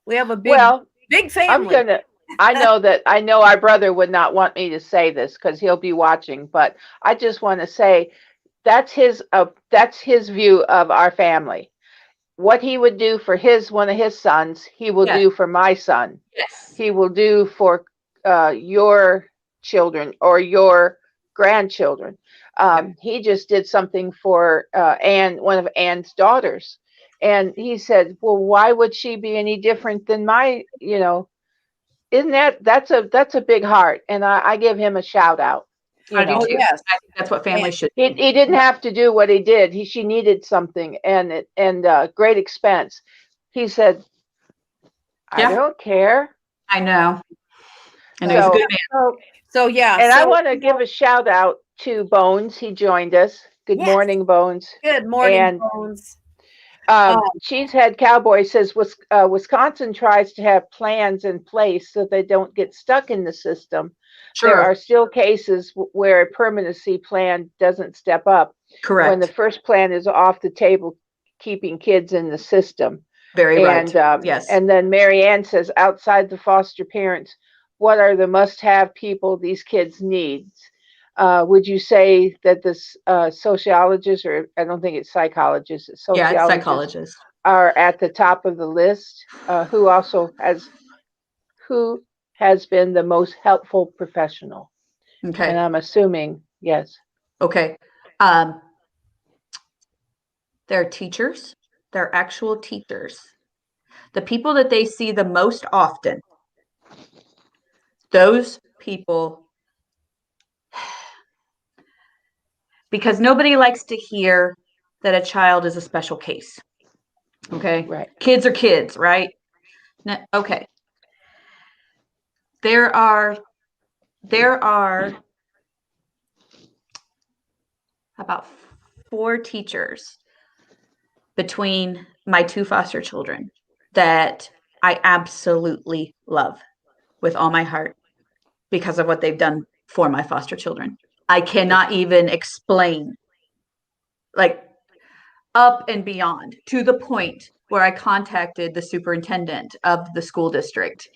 well, big I'm family. gonna. I know our brother would not want me to say this because he'll be watching, but I just want to say that's his view of our family. What he would do for one of his sons, he will do for my son. Yes. He will do for your children or your grandchildren. He just did something for one of Ann's daughters, and he said, "Well, why would she be any different than my? Isn't that's a big heart?" And I give him a shout out. I do too. Yes. I think that's what families should He do. didn't have to do what he did. She needed something, and great expense. He said, "I don't care." I know. And he's a good man. So yeah. And I want to give a shout out to Bones. He joined us. Good morning, Bones. Good morning, And Bones. Cheesehead Cowboy says Wisconsin tries to have plans in place so they don't get stuck in the system. Sure. There are still cases where a permanency plan doesn't step up. Correct. When the first plan is off the table, keeping kids in the system. Very right. Yes. And then Mary Ann says, outside the foster parents, what are the must-have people these kids need? Would you say that the sociologists, or I don't think it's psychologists, it's psychologists are at the top of the list? Who has been the most helpful professional? Okay. And I'm assuming yes. Okay. They're teachers. They're actual teachers. The people that they see the most often, those people, because nobody likes to hear that a child is a special case. Okay. Right. Kids are kids, right? Okay. There are about 4 teachers between my 2 foster children that I absolutely love with all my heart because of what they've done for my foster children. I cannot even explain, like, up and beyond, to the point where I contacted the superintendent of the school district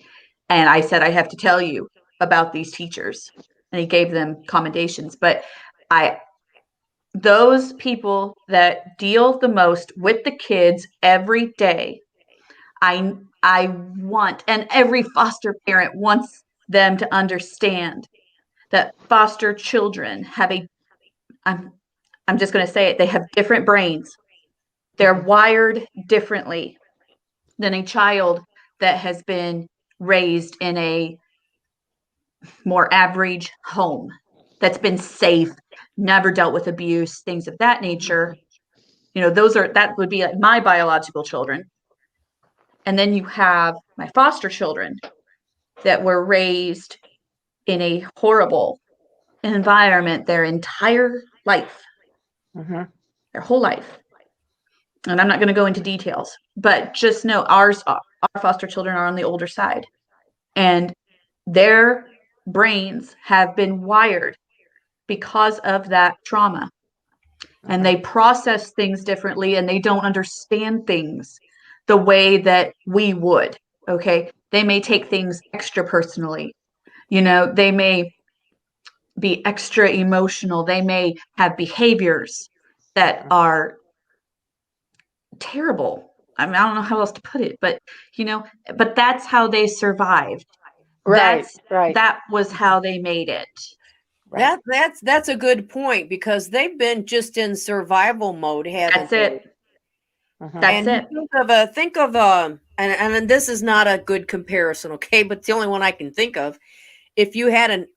and I said, I have to tell you about these teachers. And he gave them commendations. But those people that deal the most with the kids every day, I want, and every foster parent wants them to understand that foster children have I'm just going to say it, they have different brains. They're wired differently than a child that has been raised in a more average home, that's been safe, never dealt with abuse, things of that nature. That would be like my biological children. And then you have my foster children that were raised in a horrible environment their entire life, their whole life. And I'm not going to go into details, but just know our foster children are on the older side, and their brains have been wired because of that trauma. And they process things differently, and they don't understand things the way that we would. Okay. They may take things extra personally. They may be extra emotional. They may have behaviors that are terrible. I mean, I don't know how else to put it, but but that's how they survived. Right. That was how they made it. Right. That's a good point, because they've been just in survival mode, haven't That's it. That's it. Think of and this is not a good comparison, okay? But it's the only one I can think of. If you had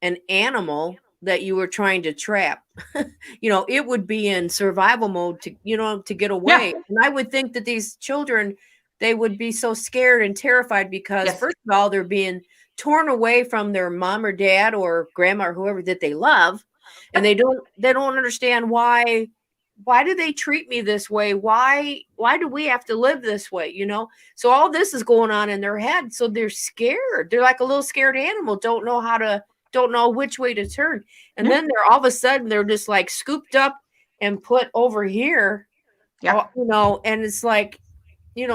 an animal that you were trying to trap, it would be in survival mode to get away. Yeah. And I would think that these children, they would be so scared and terrified because first of all, they're being torn away from their mom or dad or grandma or whoever that they love, and they don't understand why do they treat me this way? Why do we have to live this way? So all this is going on in their head. So they're scared. They're like a little scared animal, don't know which way to turn. And then they're all of a sudden they're just like scooped up and put over here. Yeah. And it's like,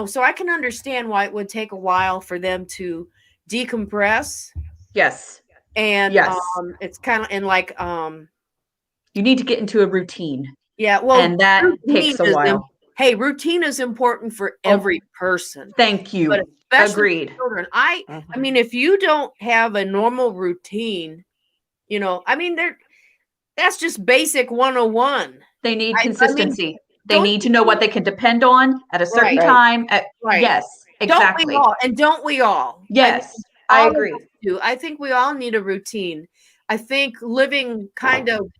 so I can understand why it would take a while for them to decompress. Yes. And it's kind of, and like you need to get into a routine. Yeah, well, and that takes a while. Hey, routine is important for every person. Thank you. But especially agreed. Children. I mean, if you don't have a normal routine, that's just basic 101. They need consistency. They need to know what they can depend on at a certain time. Yes, exactly. Don't we all? Yes, I agree. I think we all need a routine. I think living kind of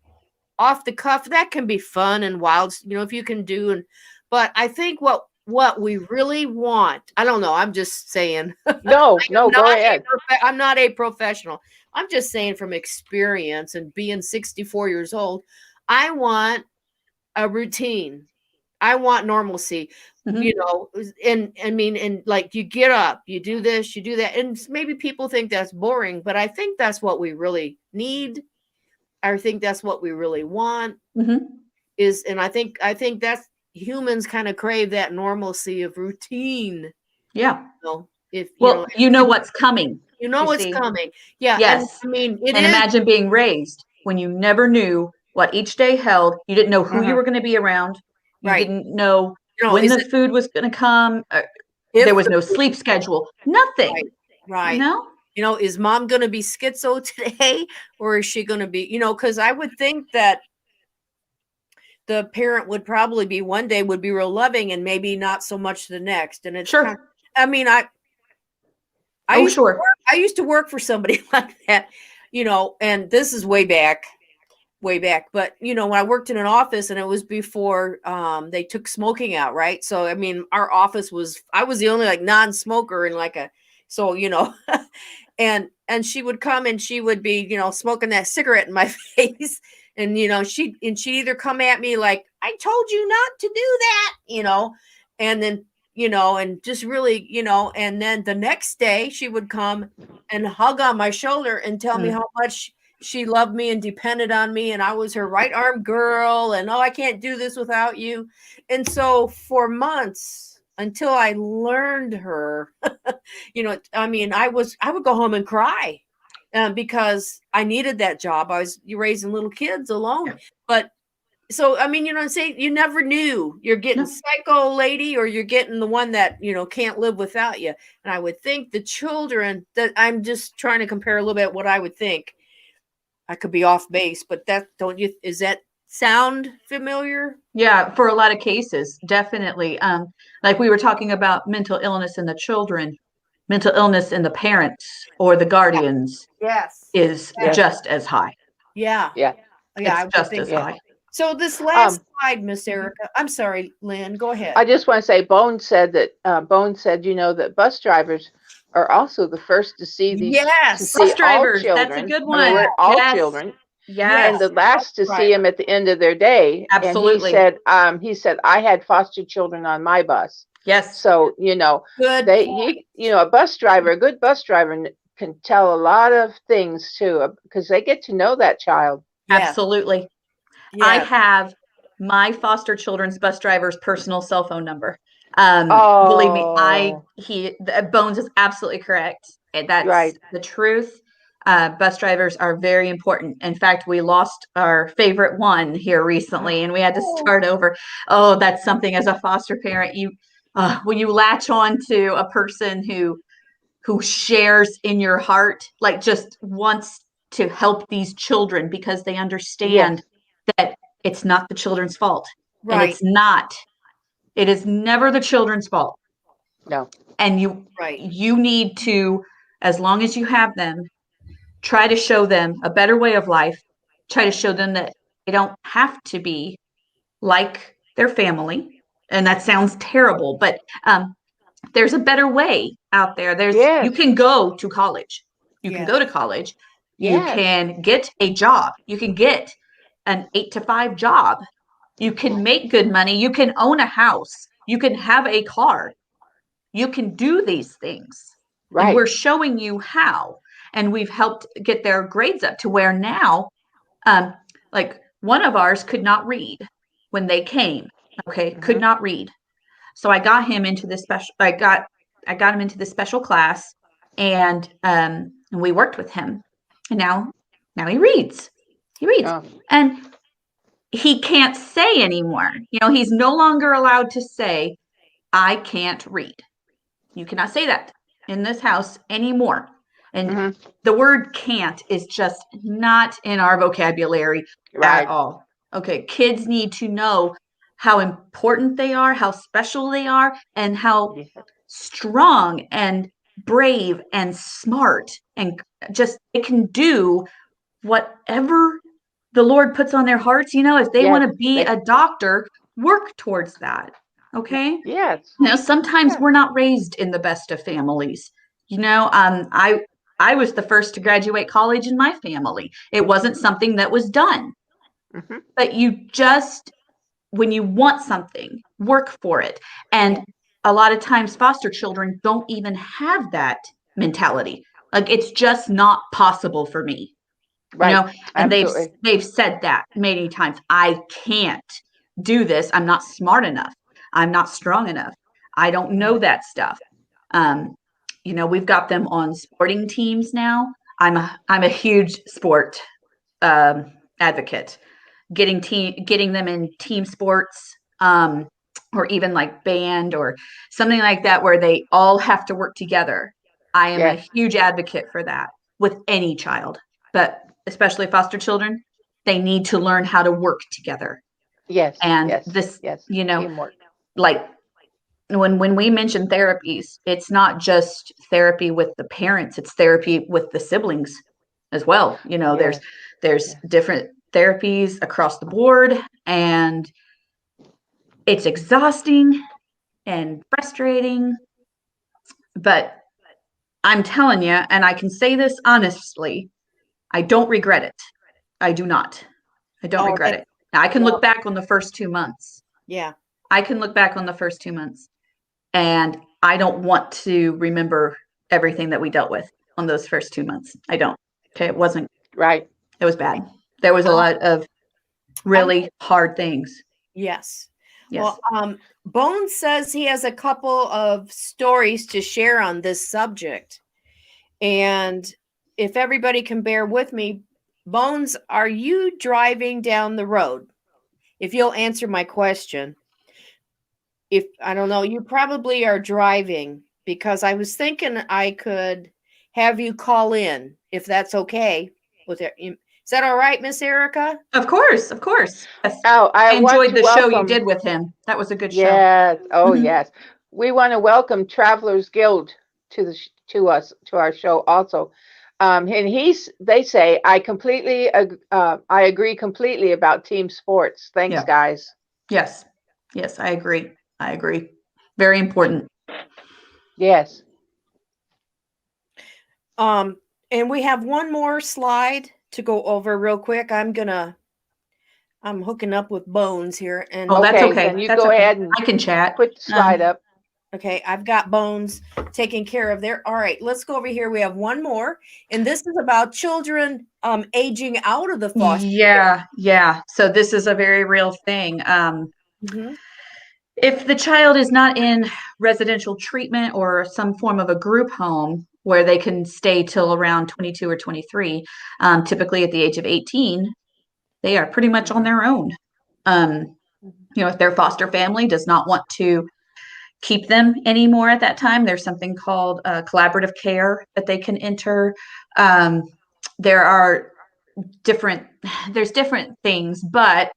off the cuff, that can be fun and wild, if you can do. But I think what we really want, I don't know, I'm just saying. No, go ahead. I'm not a professional. I'm just saying from experience and being 64 years old, I want a routine. I want normalcy, and I mean, and like you get up, you do this, you do that. And maybe people think that's boring, but I think that's what we really need. I think that's what we really want and I think that's humans kind of crave that normalcy of routine. Yeah. If what's coming. What's coming. Yeah. Yes. And, I mean, imagine being raised when you never knew what each day held. You didn't know who you were going to be around. You didn't know when the food was going to come. There was no sleep schedule. Nothing. Right. Is mom going to be schizo today, or is she going to be, because I would think that the parent would probably be one day would be real loving and maybe not so much the next. And it's sure. I used to work for somebody like that, and this is way back. But, when I worked in an office, and it was before they took smoking out. Right. So, I mean, our office I was the only like non-smoker in like and she would come and she would be, smoking that cigarette in my face, And she'd either come at me like, I told you not to do that, and then and just really, and then the next day she would come and hug on my shoulder and tell me how much she loved me and depended on me, and I was her right arm girl, and I can't do this without you. And so for months, until I learned her, I mean, I would go home and cry because I needed that job. I was raising little kids alone. But so, I mean, I'm saying, you never knew you're getting psycho lady or you're getting the one that, can't live without you. And I would think the children, that I'm just trying to compare a little bit what I would think. I could be off base, but is that sound familiar? Yeah, for a lot of cases, definitely. Like we were talking about mental illness in the children, mental illness in the parents or the guardians is just as high. Yeah. Yeah. Yeah. It's just as high. So this last slide, Miss Erica, I'm sorry, Lynn, go ahead. I just want to say, Bone said, that bus drivers are also the first to see these. Yes, to see bus drivers. All children. That's a good one. I mean, we're all children. Yes. And the last to see them at the end of their day. Absolutely. And he said, I had foster children on my bus. Yes. So, good. A bus driver, a good bus driver can tell a lot of things too, because they get to know that child. Yes. Absolutely. Yes. I have my foster children's bus driver's personal cell phone number. Believe me, Bones is absolutely correct. That's right. The truth. Bus drivers are very important. In fact, we lost our favorite one here recently and we had to start over. Oh, that's something as a foster parent, when you latch on to a person who shares in your heart, like just wants to help these children because they understand that it's not the children's fault. Right. And it is never the children's fault. No. And you need to, as long as you have them, try to show them a better way of life, try to show them that they don't have to be like their family. And that sounds terrible, but there's a better way out there. You can go to college. You can go to college. You can get a job. You can get an 8-to-5 job. You can make good money. You can own a house. You can have a car. You can do these things. Right. And we're showing you how. And we've helped get their grades up to where now, like one of ours could not read when they came. Okay, could not read. So I got him into this special. I got him into this special class, and we worked with him. And now he reads. He reads, and he can't say anymore. He's no longer allowed to say, "I can't read." You cannot say that in this house anymore. And the word "can't" is just not in our vocabulary at all. Okay, kids need to know how important they are, how special they are, and how strong and brave and smart and just they can do whatever the Lord puts on their hearts. If they want to be a doctor, work towards that. Okay? Yes. Sometimes we're not raised in the best of families. I was the first to graduate college in my family. It wasn't something that was done. But when you want something, work for it. And a lot of times foster children don't even have that mentality. Like, it's just not possible for me. Right. And they've said that many times. I can't do this. I'm not smart enough. I'm not strong enough. I don't know that stuff. We've got them on sporting teams now. I'm a huge sport advocate. Getting them in team sports, or even like band or something like that, where they all have to work together. I am a huge advocate for that with any child, but especially foster children. They need to learn how to work together. Yes. And teamwork. Like when we mention therapies, it's not just therapy with the parents, it's therapy with the siblings as well. There's different therapies across the board, and it's exhausting and frustrating, but I'm telling you, and I can say this honestly, I don't regret it. I do not. I don't regret it. Now, I can look back on the first 2 months. Yeah. I can look back on the first 2 months, and I don't want to remember everything that we dealt with on those first 2 months. I don't. Okay. It wasn't Right. It was bad. There was a lot of really hard things. Yes. Yes. Well, Bones says he has a couple of stories to share on this subject. And if everybody can bear with me, Bones, are you driving down the road? If you'll answer my question. If I don't know, you probably are driving, because I was thinking I could have you call in if that's okay with it. Is that all right, Miss Erica? Of course. Of course. Yes. Oh, I want enjoyed to the show you welcome. did with him. That was a good show. Yes. Oh, Mhm. yes. We want to welcome Travelers Guild to our show also. And they say, I agree completely about team sports. Thanks, Yeah. guys. Yes. Yes, I agree. I agree. Very important. Yes. And we have one more slide to go over real quick. I'm hooking up with Bones here, and That's Okay, okay. then you That's go okay. ahead and I can chat. put the slide up. okay, I've got Bones taken care of there. All right, let's go over here. We have one more, and this is about children aging out of the foster. Yeah. So this is a very real thing. Mhm. If the child is not in residential treatment or some form of a group home where they can stay till around 22 or 23, typically at the age of 18, they are pretty much on their own. If their foster family does not want to keep them anymore at that time, there's something called collaborative care that they can enter. There are there's different things, but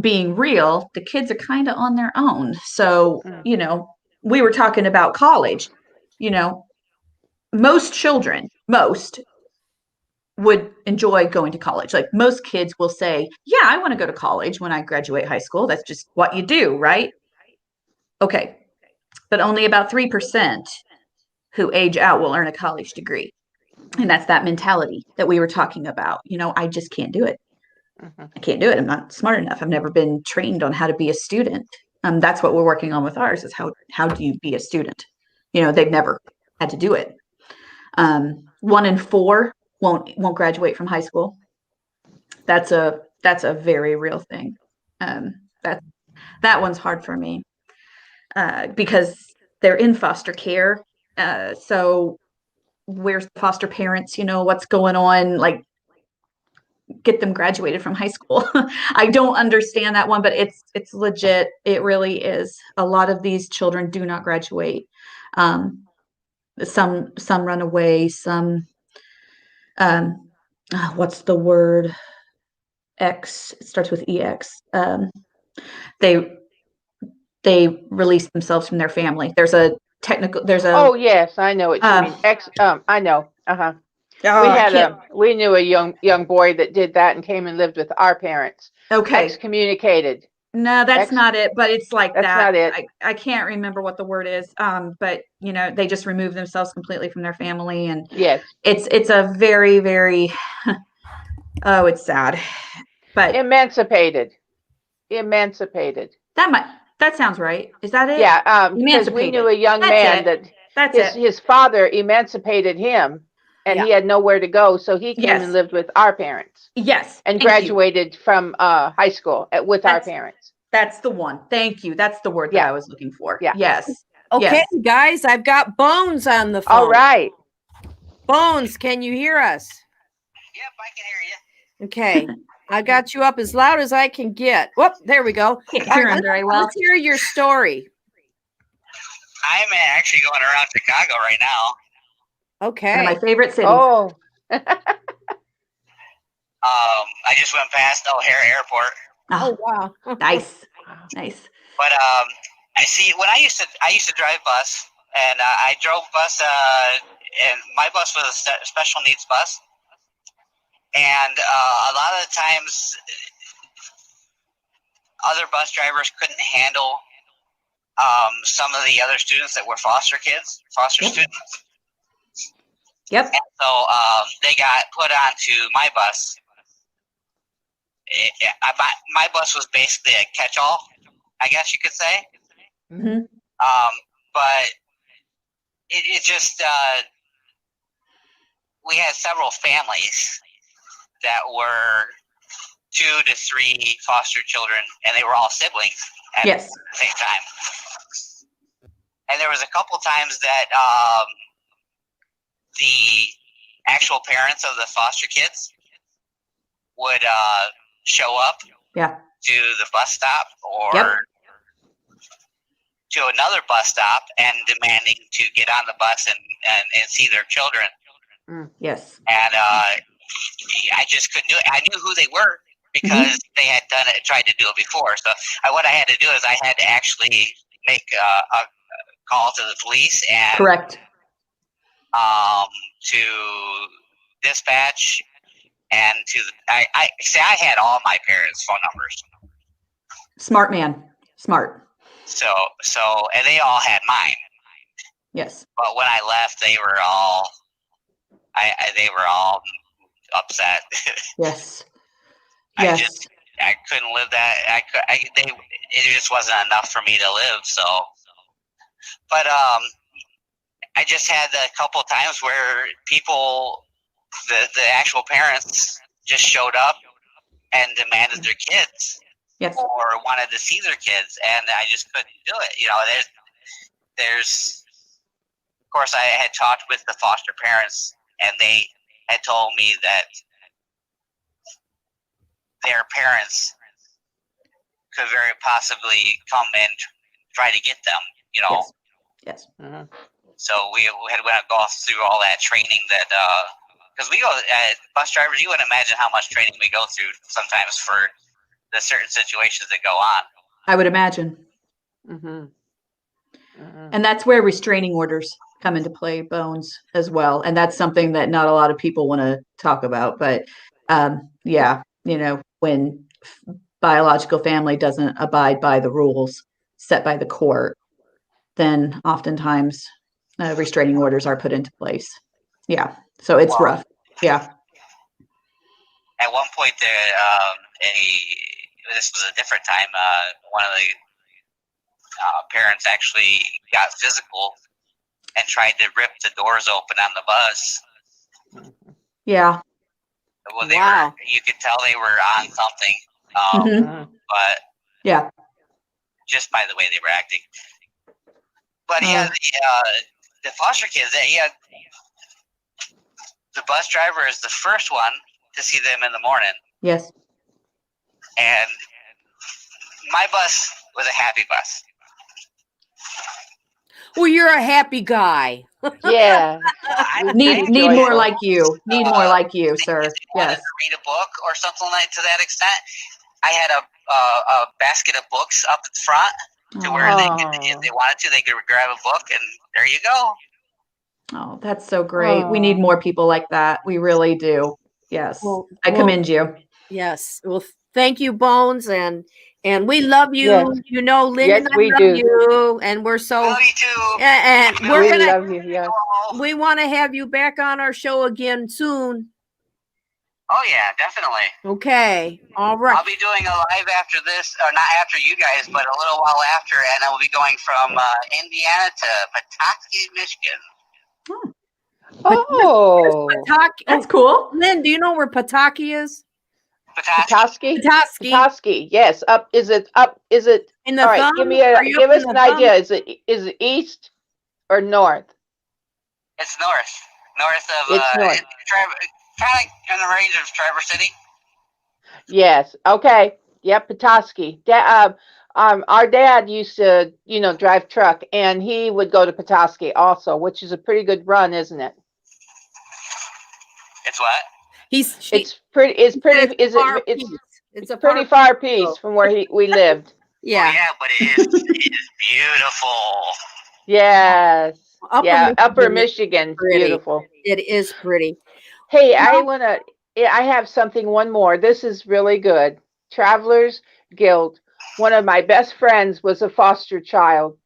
being real, the kids are kind of on their own. So, we were talking about college, most children, would enjoy going to college. Like most kids will say, yeah, I want to go to college when I graduate high school. That's just what you do, right? Okay. But only about 3% who age out will earn a college degree. And that's that mentality that we were talking about. I just can't do it. I can't do it. I'm not smart enough. I've never been trained on how to be a student. That's what we're working on with ours is how do you be a student? They've never had to do it. 1 in 4 won't graduate from high school. That's a very real thing. That one's hard for me because they're in foster care. So where's the foster parents? What's going on? Like, get them graduated from high school. I don't understand that one, but it's legit. It really is. A lot of these children do not graduate. Some run away. Some what's the word? X. It starts with EX. They release themselves from their family. There's a Oh, yes, I know what you mean. I know. We knew a young boy that did that and came and lived with our parents. Okay. Excommunicated. No, that's not it, but it's like That's that. not it. I can't remember what the word is. But they just remove themselves completely from their family, and Yes. It's a very, very oh, it's sad. But emancipated. That sounds right. Is that it? Yeah, because we knew a young man his father emancipated him, and he had nowhere to go, so he came and lived with our parents. Yes. And graduated from high school with our parents. That's the one. Thank you. That's the word that I was looking for. Yeah. Yes. Okay, guys, I've got Bones on the phone. All right. Bones, can you hear us? Yep, I can hear you. Okay. I got you up as loud as I can get. Whoop, there we go. Can't hear him very well. Let's hear your story. I'm actually going around Chicago right now. Okay. One of my favorite cities. Oh. I just went past O'Hare Airport. Oh wow. Nice. But I see when I used to drive bus, and I drove bus, and my bus was a special needs bus, and a lot of the times other bus drivers couldn't handle some of the other students that were foster students. Yep. And so they got put onto my bus. my bus was basically a catch-all, I guess you could say. Mm-hmm. But it just we had several families that were 2 to 3 foster children, and they were all siblings at Yes. the same time. And there was a couple times that the actual parents of the foster kids would show up Yeah. to the bus stop or Yep. to another bus stop and demanding to get on the bus and see their children. Yes. And I just couldn't do it. I knew who they were because they had done it, tried to do it before. So what I had to do is I had to actually make a call to the police and Correct. to dispatch and to I had all my parents' phone numbers. Smart man. Smart. So and they all had mine. Yes. But when I left, they were all they were all upset. Yes. I Yes. I couldn't live that. It just wasn't enough for me to live. So, but I just had a couple of times where people, the actual parents, just showed up and demanded their kids. Yes. Or wanted to see their kids, and I just couldn't do it. You know, there's, of course, I had talked with the foster parents, and they had told me that their parents could very possibly come and try to get them. You know. Yes. Yes. So we had to go through all that training that, because we go bus drivers, you wouldn't imagine how much training we go through sometimes for the certain situations that go on. I would imagine. And that's where restraining orders come into play, Bones, as well. And that's something that not a lot of people want to talk about. But yeah, you know, when biological family doesn't abide by the rules set by the court, then oftentimes restraining orders are put into place. Yeah. So it's rough. Yeah. At one point, this was a different time. One of the parents actually got physical and tried to rip the doors open on the bus. Yeah. Well, you could tell they were on something. But yeah, just by the way they were acting. But yeah, the foster kids, the bus driver is the first one to see them in the morning. Yes. And my bus was a happy bus. Well, you're a happy guy. Yeah. Need more like you. Need more like you, sir. If they wanted to read a book or something like to that extent, I had a basket of books up at front to where they could, if they wanted to, they could grab a book and there you go. Oh, that's so great. We need more people like that. We really do. Yes. I commend you. Yes. Well, thank you, Bones, and we love you. Yes. You know, Lynn Yes, and I we love do. you, and we're so. Love you too. And we're We gonna. love you. Yes. We want to have you back on our show again soon. Oh yeah, definitely. Okay. All right. I'll be doing a live after this, or not after you guys, but a little while after, and I will be going from Indiana to Petoskey, Michigan. Oh, That's cool. Lynn, do you know where Petoskey is? Petoskey. Petoskey. Petoskey. Yes. Up. Is it up? Is it? In the All right. thumb? Give us an idea. Is it east or north? It's north. North of. It's north. Kind of in the range of Traverse City. Yes. Okay. Yep. Petoskey. Our dad used to, drive truck, and he would go to Petoskey also, which is a pretty good run, isn't it? It's what? It's pretty. It's a pretty far piece from where we lived. Yeah. Oh, yeah, but it is beautiful. Yes. Upper Michigan, beautiful. It is pretty. Hey, I have something, one more. This is really good. Travelers Guild. One of my best friends was a foster child,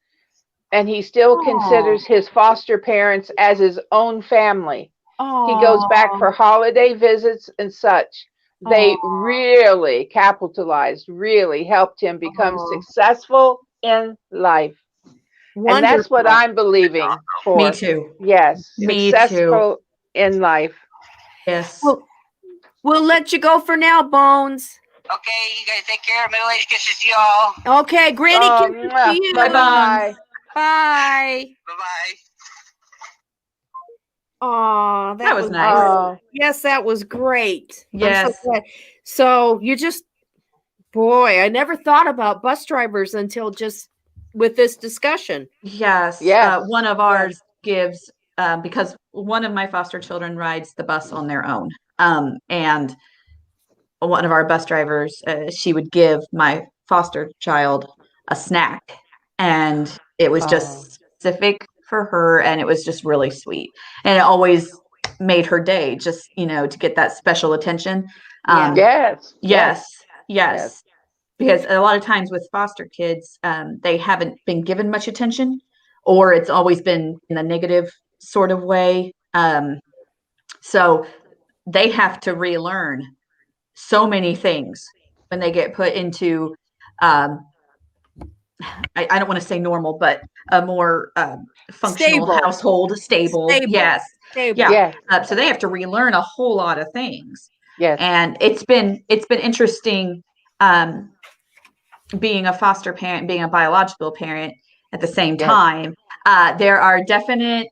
and he still considers his foster parents as his own family. He goes back for holiday visits and such. they Aw. really capitalized, really helped him become Aw. successful in life. And that's what Wonderful. I'm believing Me for. too. Yes, Me too. successful in life. Yes. Well, we'll let you go for now, Bones. Okay, you guys take care. Middle-aged kisses to y'all. Okay, Granny Oh, kisses to you. Bye, Bones. bye. Bye. Bye-bye. Oh, That was nice. great. Oh, Yes, that was great. I'm so Yes. glad. So you just, boy, I never thought about bus drivers until just with this discussion. Yes. yes. One of Yes. ours gives, because one of my foster children rides the bus on their own. And one of our bus drivers, she would give my foster child a snack. And it was Oh. just specific for her. And it was just really sweet. And it always made her day just, to get that special attention. Yeah. Yes. Yes. Yes. Yes. Because a lot of times with foster kids, they haven't been given much attention, or it's always been in a negative sort of way. So they have to relearn so many things when they get put into, I don't want to say normal, but a more functional Stable. household, stable. Stable. Yes. Stable. Yeah. Yes. So they have to relearn a whole lot of things. Yes. And it's been interesting, being a foster parent, being a biological parent at the same Yes. time. There are definite,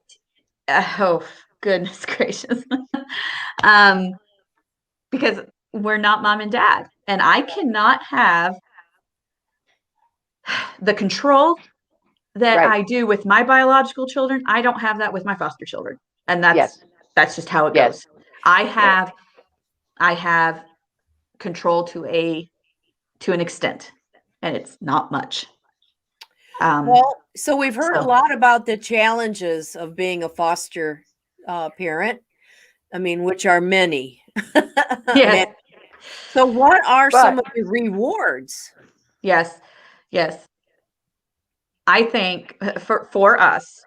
oh goodness gracious, because we're not mom and dad, and I cannot have the control that Right. I do with my biological children. I don't have that with my foster children, and Yes. that's just how it Yes. goes. I have control to an extent, and it's not much. Well, so we've heard a So- lot about the challenges of being a foster parent. I mean, which are many. Yes. Many. So, what are But- some of the rewards? Yes. I think for us,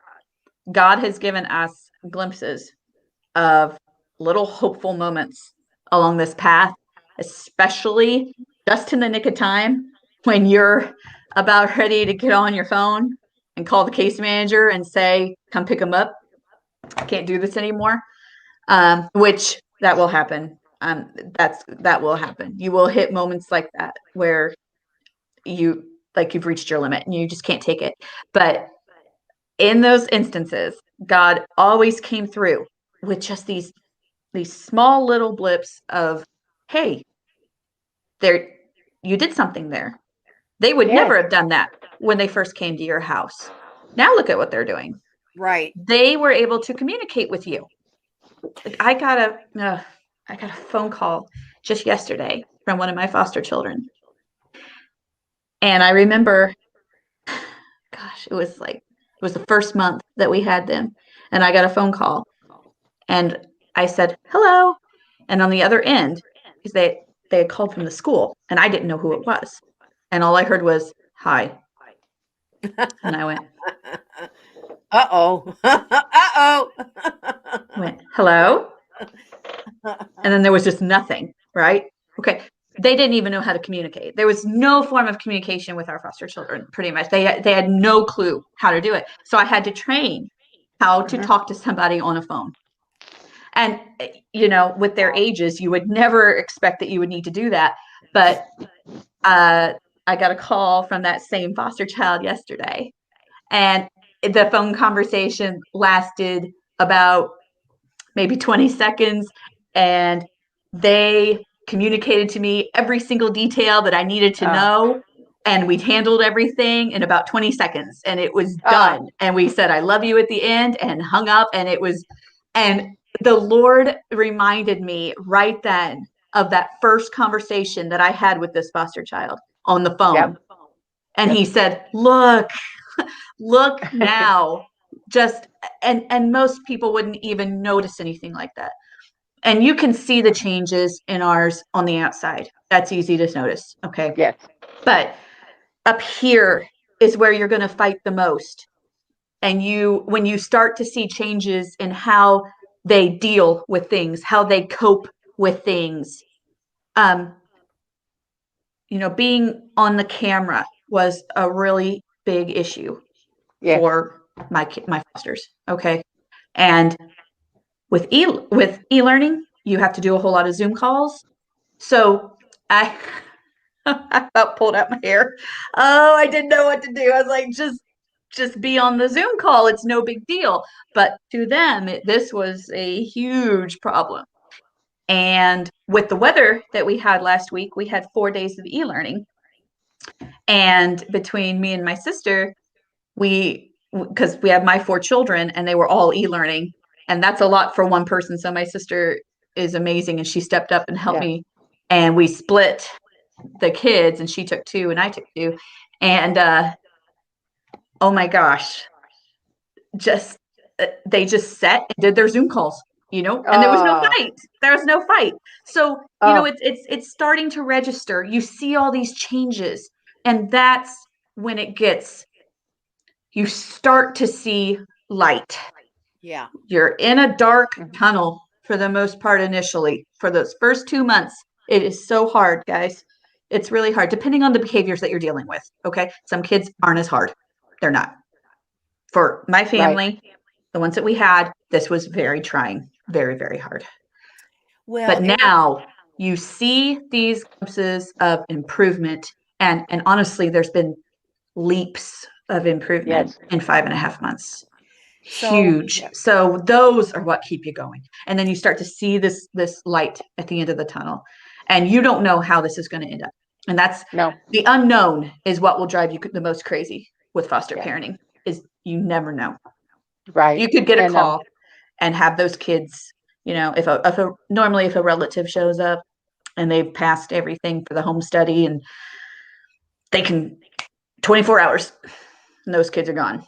God has given us glimpses of little hopeful moments along this path, especially just in the nick of time when you're about ready to get on your phone and call the case manager and say, come pick them up. I can't do this anymore. Which that will happen. That will happen. You will hit moments like that where you've reached your limit and you just can't take it. But in those instances, God always came through with just these small little blips of, hey, there, you did something there. They would Yes. never have done that when they first came to your house. Now look at what they're doing. Right. They were able to communicate with you. I got a phone call just yesterday from one of my foster children. And I remember, gosh, it was the first month that we had them. And I got a phone call and I said, hello. And on the other end, because they had called from the school and I didn't know who it was. And all I heard was, hi. And I went, Uh-oh. Uh-oh. went, hello. And then there was just nothing, right? Okay. They didn't even know how to communicate. There was no form of communication with our foster children, pretty much. They had no clue how to do it. So I had to train how to talk to somebody on a phone. And, with their ages, you would never expect that you would need to do that. But I got a call from that same foster child yesterday. And the phone conversation lasted about maybe 20 seconds. And they communicated to me every single detail that I needed to know. And we handled everything in about 20 seconds. And it was done. And we said, I love you at the end, and hung up. And the Lord reminded me right then of that first conversation that I had with this foster child on the phone. Yep. And he said, look now. And most people wouldn't even notice anything like that. And you can see the changes in ours on the outside. That's easy to notice. Okay. Yes. But up here is where you're going to fight the most. And when you start to see changes in how they deal with things, how they cope with things, being on the camera was a really big issue for my fosters. Okay. And with e-learning, you have to do a whole lot of Zoom calls. So I about pulled out my hair. Oh, I didn't know what to do. I was like, just be on the Zoom call. It's no big deal. But to them, this was a huge problem. And with the weather that we had last week, we had 4 days of e-learning. And between me and my sister, because we have my 4 children and they were all e-learning, and that's a lot for one person. So my sister is amazing, and she stepped up and helped me, and we split the kids, and she took 2 and I took 2. And oh my gosh, they just sat and did their Zoom calls, and there was no fight. There was no fight. So it's starting to register. You see all these changes, and that's when you start to see light. Yeah. You're in a dark tunnel for the most part initially. For those first 2 months, it is so hard, guys. It's really hard, depending on the behaviors that you're dealing with. Okay. Some kids aren't as hard. They're not. For my family, the ones that we had, this was very trying, very, very hard. Well, but now you see these glimpses of improvement, and honestly, there's been leaps of improvement in 5.5 months. Huge. So those are what keep you going. And then you start to see this light at the end of the tunnel, and you don't know how this is going to end up. And that's the unknown is what will drive you the most crazy with foster parenting, is you never know. Right. You could get a call and have those kids, if a relative shows up and they've passed everything for the home study, and they can 24 hours and those kids are gone.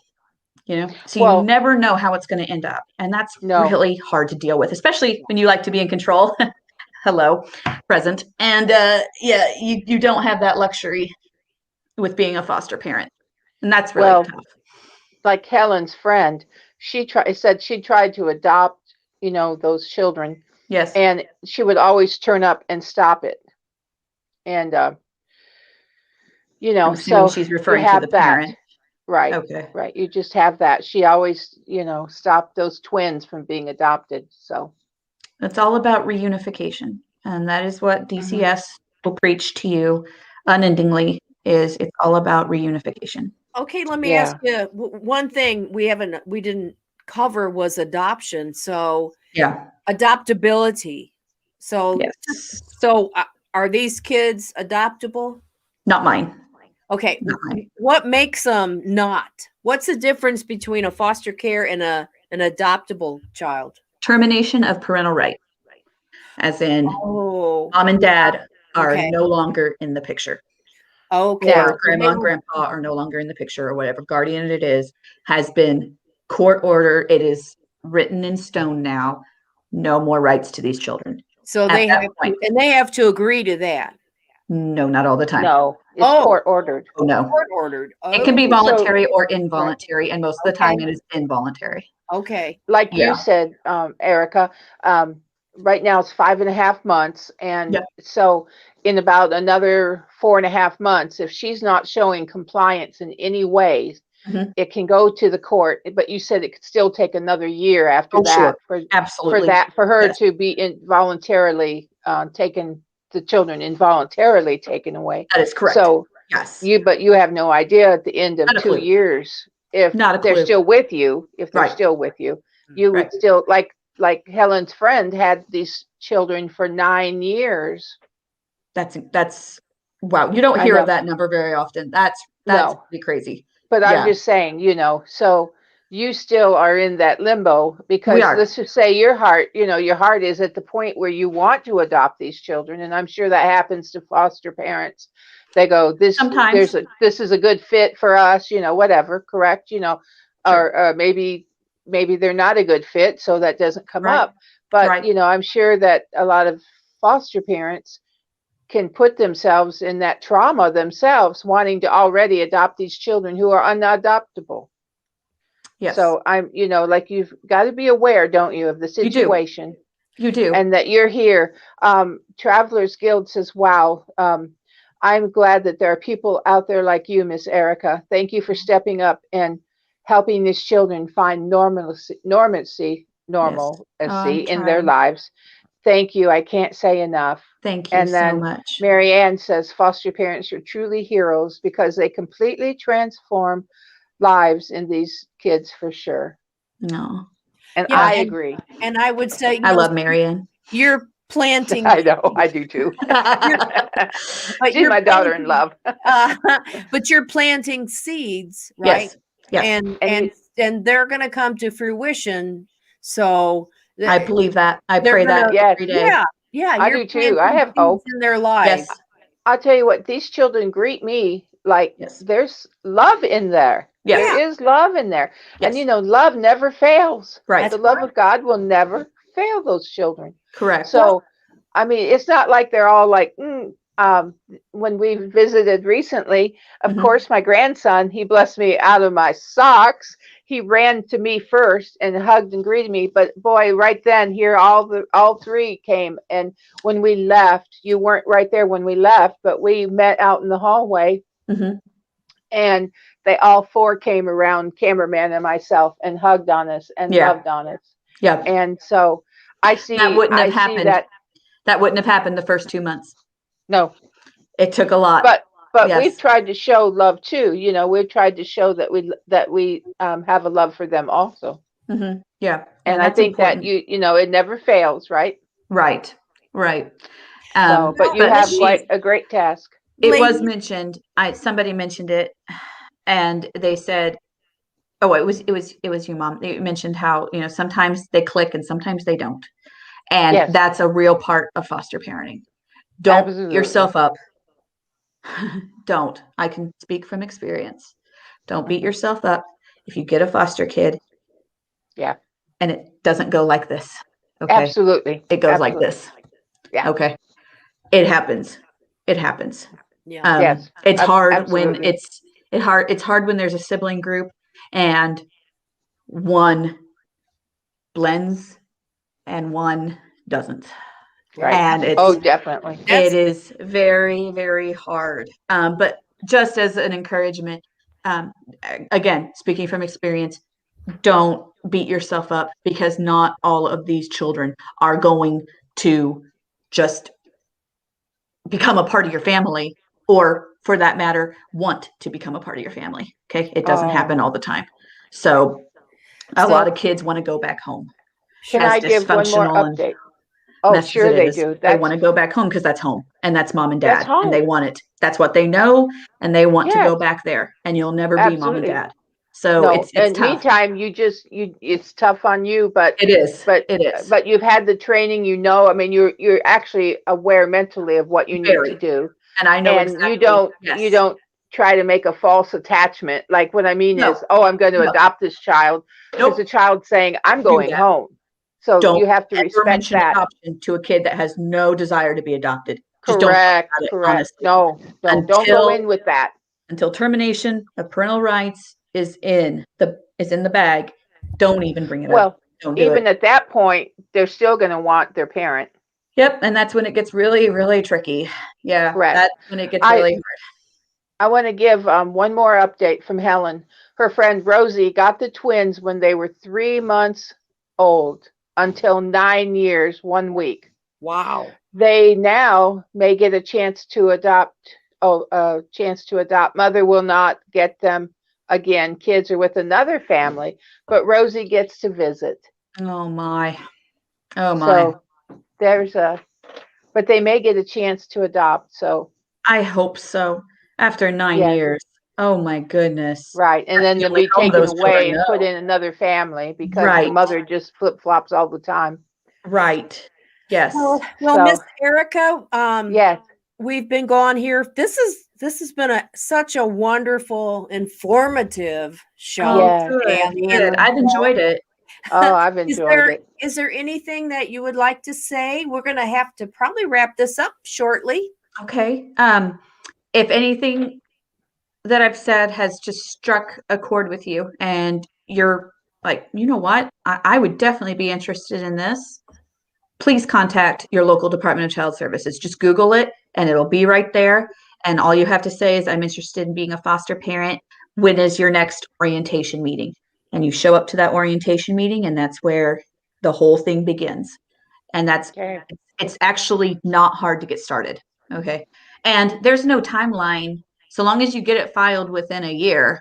So you never know how it's going to end up. And that's really hard to deal with, especially when you like to be in control. Hello, present. And you don't have that luxury with being a foster parent. And that's really tough. Like Helen's friend, she said she tried to adopt, those children. Yes. And she would always turn up and stop it. And, so she's referring to the parent. Right. Okay. Right. You just have that. She always, stopped those twins from being adopted. So it's all about reunification. And that is what DCS will preach to you unendingly, is it's all about reunification. Okay, let me ask you one thing we didn't cover was adoption. So adoptability. So are these kids adoptable? Not mine. Okay. What makes them not? What's the difference between a foster care and an adoptable child? Termination of parental right. As in, mom and dad are no longer in the picture. Okay. Or grandma and grandpa are no longer in the picture, or whatever guardian it is, has been court order. It is written in stone now. No more rights to these children. So they have to agree to that. No, not all the time. No, it's court ordered. Oh, no. Court ordered. It can be voluntary or involuntary, and most of the time it is involuntary. Okay. Like you said, Erica, right now it's 5.5 months. And so in about another 4.5 months, if she's not showing compliance in any way, it can go to the court. But you said it could still take another year after that. Absolutely. For her to be involuntarily the children involuntarily taken away. That is correct. So you have no idea at the end of 2 years if they're still with you. If they're still with you, you would still like Helen's friend had these children for 9 years. That's wow. You don't hear of that number very often. That's pretty crazy. But I'm just saying, so you still are in that limbo, because let's just say your heart is at the point where you want to adopt these children. And I'm sure that happens to foster parents. They go, this is a good fit for us, whatever, correct? Or maybe they're not a good fit, so that doesn't come up. But, I'm sure that a lot of foster parents can put themselves in that trauma themselves, wanting to already adopt these children who are unadoptable. Yes. So I'm, like, you've got to be aware, don't you, of the situation. You do. and that you're here. Travelers Guild says, wow, I'm glad that there are people out there like you, Miss Erica. Thank you for stepping up and helping these children find normalcy Yes. Oh, I'm in their trying. lives. Thank you. I can't say enough. Thank you And so then much. Mary Ann says foster parents are truly heroes because they completely transform lives in these kids for sure. No. And Yeah, I agree. and I would say, I love Marianne. you're planting, I know, I do too. but She's you're my daughter in planting, love. but you're planting seeds, right? Yes. Yes. And And and you, and they're going to come to fruition. So I believe that. I they're pray gonna, that yes, every day. yeah, I you're do too. I planting have seeds hope. in their lives. Yes. I'll tell you what, these children greet me like Yes. there's love in there. Yes. There is love in there. And Yes. love never fails. Right. The love of God will never fail those children. Correct. So, I mean, it's not like they're all like, when we visited recently, of Mhm. course, my grandson, he blessed me out of my socks. He ran to me first and hugged and greeted me. But boy, right then, here all three came. And when we left, you weren't right there when we left, but we met out in the hallway, Mhm. and they all four came around, cameraman and myself, and hugged on us and Yeah. loved on us. Yeah. And so I That see, wouldn't have I see happened. that. That wouldn't have happened the first 2 months. No, It took a lot. but we've Yes. tried to show love too. We've tried to show that we have a love for them also. Hmm. Yeah. And I that's think that important. it never fails, right? Right. Right. So, but you But have quite a great task. it was Ladies, mentioned. Somebody mentioned it, and they said, "Oh, it was you, Mom." You mentioned how sometimes they click and sometimes they don't, and Yes, that's a real part of foster parenting. Don't beat absolutely. yourself up. Don't. I can speak from experience. Don't beat yourself up if you get a foster kid Yeah, and it doesn't go like this. Okay. absolutely. It goes like Absolutely. this. Yeah. Okay. It happens. It happens. yeah. Yes, It's hard when absolutely. it's hard when there's a sibling group and one blends and one doesn't. Right. And Oh, definitely. it is very, very hard. But just as an encouragement, again, speaking from experience, don't beat yourself up because not all of these children are going to just become a part of your family, or for that matter, want to become a part of your family. Okay. It doesn't happen all the time. So a lot of kids want to go back home. Can As I give one more dysfunctional and update? Oh, messed as sure it they is, do. they want to go back home because that's home and that's mom and dad, and they home. want it. That's what they know, and they want to Yes, go back there. And you'll never be mom and absolutely. dad. So No, it's and tough. meantime, it's tough on you, but It is. but It is but you've had the training, I mean, you're actually aware mentally of what you need to very. do, And I know and you exactly. don't you Yes. don't try to make a false attachment. Like what I mean No. is, oh, I'm going to No. adopt this child, because the Nope. child's saying, I'm Do going that. home. So Don't you have to ever respect mention that. adoption to a kid that has no desire to be adopted. Just don't talk Correct, about it, correct. honestly. No, don't go in with that. Until termination of parental rights is in the bag, don't even bring it up. Well, Don't do even it. at that point, they're still going to want their parent. Yep, and that's when it gets really, really tricky. Yeah, Correct. that's when it gets I really hard. I want to give one more update from Helen. Her friend Rosie got the twins when they were 3 months old until 9 years, 1 week. Wow. They now may get a chance to adopt. Mother will not get them again. Kids are with another family, but Rosie gets to visit. Oh my. Oh my. So but they may get a chance to adopt. So I hope so. After 9 yes, years. Oh my goodness. right. And then The they'll only be home taken those children away and put in another family because the Right. mother just flip flops all the time. Right. Yes. Well, So Miss Erica, yes, we've been going here. This has been such a wonderful, informative show. yes. Good. I've enjoyed it. Oh, I've enjoyed it. Is there anything that you would like to say? We're going to have to probably wrap this up shortly. Okay. If anything that I've said has just struck a chord with you and you're like, you know what? I would definitely be interested in this. please contact your local Department of Child Services. Just Google it and it'll be right there. And all you have to say is, I'm interested in being a foster parent. When is your next orientation meeting? And you show up to that orientation meeting, and that's where the whole thing begins. And it's actually not hard to get started. Okay. And there's no timeline. So long as you get it filed within a year,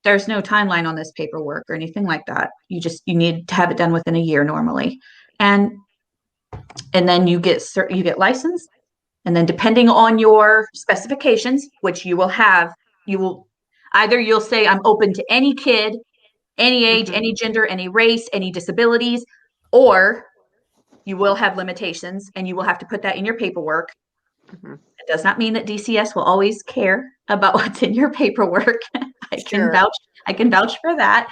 there's no timeline on this paperwork or anything like that. You need to have it done within a year normally. And then you get licensed. And then depending on your specifications, which you will have, you'll say, I'm open to any kid, any age, any gender, any race, any disabilities, or you will have limitations, and you will have to put that in your paperwork. It does not mean that DCS will always care about what's in your paperwork. I can vouch for that.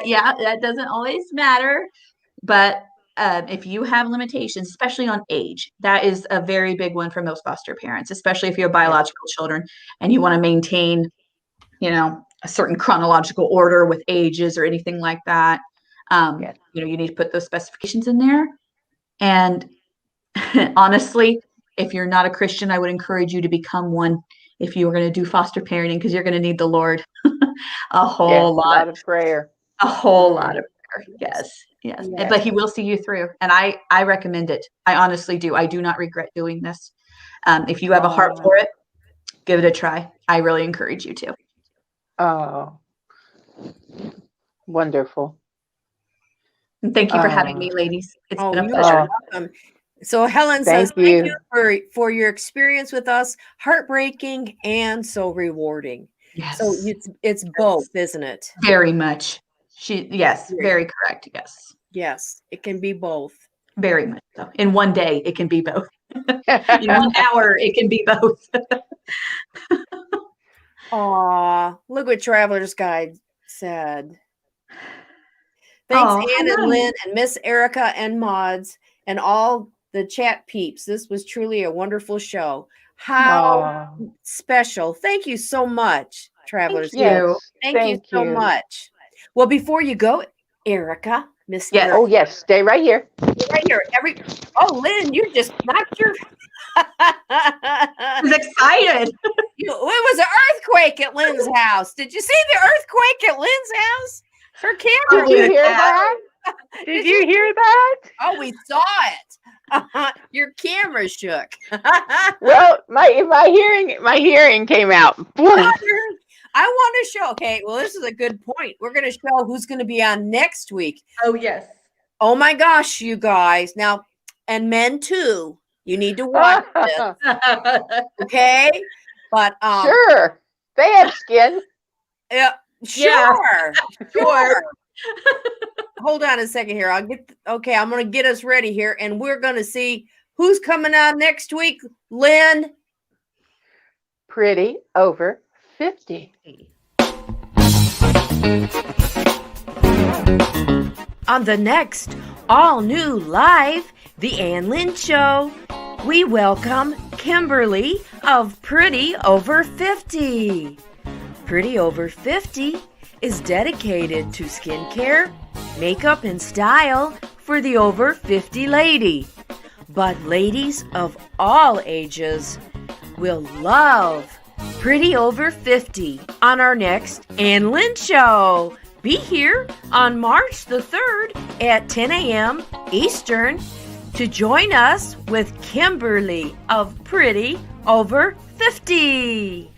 Yeah, that doesn't always matter. But if you have limitations, especially on age, that is a very big one for most foster parents, especially if you have biological children and you want to maintain, a certain chronological order with ages or anything like that. You need to put those specifications in there. And honestly, if you're not a Christian, I would encourage you to become one if you were going to do foster parenting, because you're going to need the Lord a lot of prayer. A whole lot of prayer. Yes. But he will see you through. And I recommend it. I honestly do. I do not regret doing this. If you have a heart for it, give it a try. I really encourage you to. Oh, wonderful. And thank you for having me, ladies. It's been a pleasure. Welcome. So Helen says, thank you for your experience with us. Heartbreaking and so rewarding. Yes. So it's both, isn't it? Very much. Very correct. Yes. Yes, it can be both. Very much so. In one day, it can be both. In 1 hour, it can be both. Aw, look what Traveler's Guide said. Thanks, Ann and Lynn and Miss Erica and Mods and all the chat peeps. This was truly a wonderful show. How special. Thank you so much, Travelers. Thank you so much. Well, before you go, Erica, Miss Erica. Oh, yes. Stay right here. Right here. Lynn, you just knocked your... I was excited. It was an earthquake at Lynn's house. Did you see the earthquake at Lynn's house? Her camera. Did you hear that? Did you hear that? Oh, we saw it. Your camera shook. Well, my hearing came out. I want to show. Okay, well, this is a good point. We're going to show who's going to be on next week. Oh, yes. Oh my gosh, you guys. Now, and men too. You need to watch this. Okay? But sure. They have skin. Yeah. Sure. Hold on a second here. I'm going to get us ready here, and we're going to see who's coming on next week. Lynn. Pretty over 50. On the next all new live, The Ann Lynn Show, we welcome Kimberly of Pretty Over 50. Pretty Over 50 is dedicated to skincare, makeup, and style for the over 50 lady. But ladies of all ages will love Pretty Over 50 on our next Ann Lynn Show. Be here on March the 3rd at 10 a.m. Eastern to join us with Kimberly of Pretty Over 50.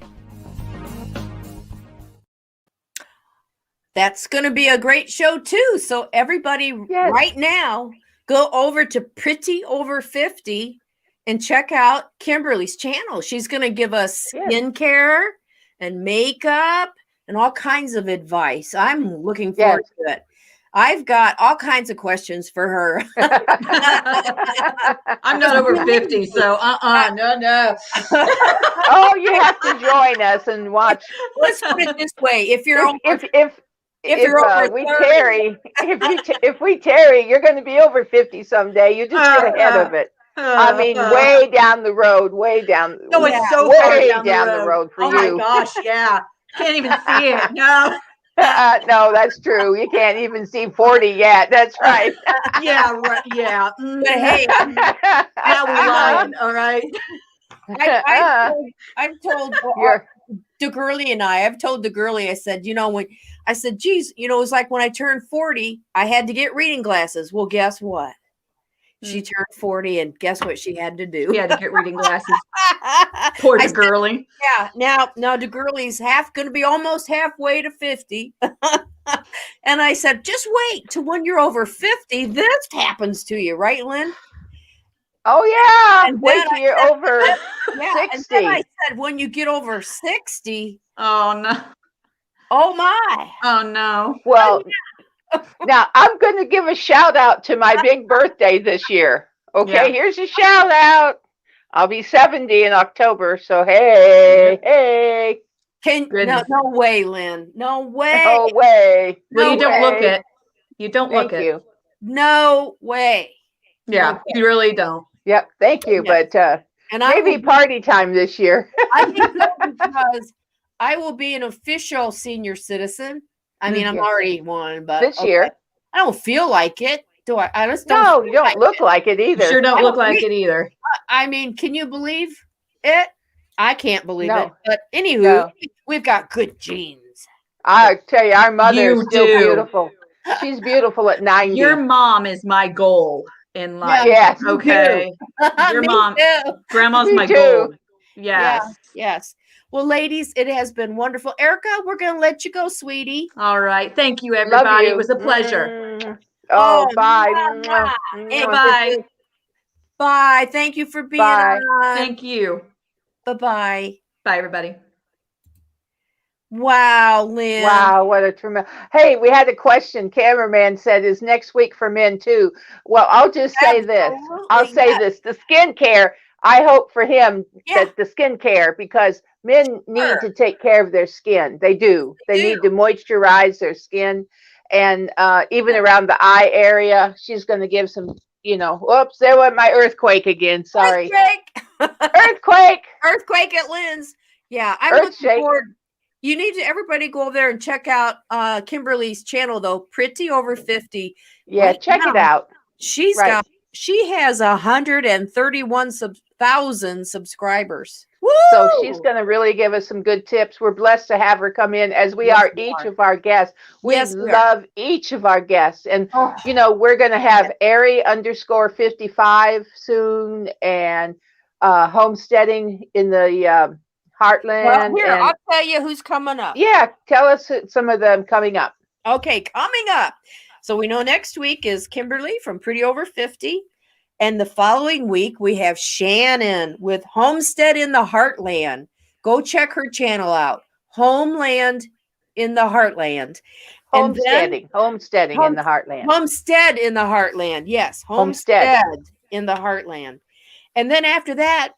That's going to be a great show too. So everybody right now, go over to Pretty Over 50 and check out Kimberly's channel. She's going to give us skincare and makeup and all kinds of advice. I'm looking forward to it. I've got all kinds of questions for her. I'm not over 50, so no. Oh, you have to join us and watch. Let's put it this way: if you're if we tarry, you're going to be over 50 someday. You just get ahead of it. I mean, way down the road, way down. No, it's so way down the road for you. Oh my gosh, yeah. Can't even see it. No. No, that's true. You can't even see 40 yet. That's right. Yeah, right. Yeah. But hey, Now we lying. All right. I've told You're DeGurley and I've told DeGurley, I said, when I said, geez, it was like when I turned 40, I had to get reading glasses. Well, guess what? She turned 40, and guess what she had to do? She had to get reading glasses. Poor I said, DeGurley. Yeah. Now DeGurley's going to be almost halfway to 50. And I said, just wait till when you're over 50, this happens to you, right, Lynn? Oh yeah. And Wait then till you're over Yeah. 60. And then I said, when you get over 60, Oh no. oh my. Oh no. Well, now I'm going to give a shout out to my big birthday this year. Okay, Yeah. here's a shout out. I'll be 70 in October. So hey. No way, Lynn. No way. No way. Well, No you don't way. look it. You don't look Thank it. you. No way. Yeah, you really don't. Yep, thank you. Yeah. But And I maybe will, party time this year. I think so, because I will be an official senior citizen. I mean, I'm Yes. already one, but This year. I don't feel like it. Do I? I just don't. No, feel you don't like look it. like it You either. sure don't I look don't like think- it either. I mean, can you believe it? I can't believe No. it. But anywho, No. we've got good genes. I tell you, our mother You is still do. beautiful. She's beautiful at 90. Your mom is my goal in life. Yes. Okay. Your Me mom, too. grandma's Me my too. goal. Yes. Yes. Well, ladies, it has been wonderful. Erica, we're going to let you go, sweetie. All right. Thank you, Love everybody. you. It was a pleasure. Oh, Oh, bye. mwah, mwah. Bye. Bye. Thank you for being Bye. on. Thank you. Bye-bye. Bye, everybody. Wow, Lynn. Wow, what a tremendous. Hey, we had a question. Cameraman said, is next week for men too? Well, I'll just say this. I'll Absolutely, say yes. this. The skincare, I hope for him Yeah. that the skincare, because men need to take care of their skin. They do. They need to moisturize their skin. And even around the eye area, she's going to give some, whoops, there went my earthquake again. Sorry. Earthquake. Earthquake at Lynn's. Yeah, I'm Earth looking shake. forward. You need to everybody go over there and check out Kimberly's channel though. Pretty Over 50. Yeah, Right check it now, out. She has 131,000 subscribers. Woo! So she's going to really give us some good tips. We're blessed to have her come in, as we Yes, are we each are. of our guests. We Yes, we are. love each of our guests. And, Oh. we're going to have Ari_55 soon, and homesteading in the heartland. Well, here, and I'll tell you who's coming up. yeah, tell us some of them coming up. Okay, coming up. So we know next week is Kimberly from Pretty Over 50. And the following week, we have Shannon with Homestead in the Heartland. Go check her channel out. Homeland in the Heartland. And then Homesteading in the heartland. Homestead in the Heartland. Yes, Homestead in the Heartland. And then after that,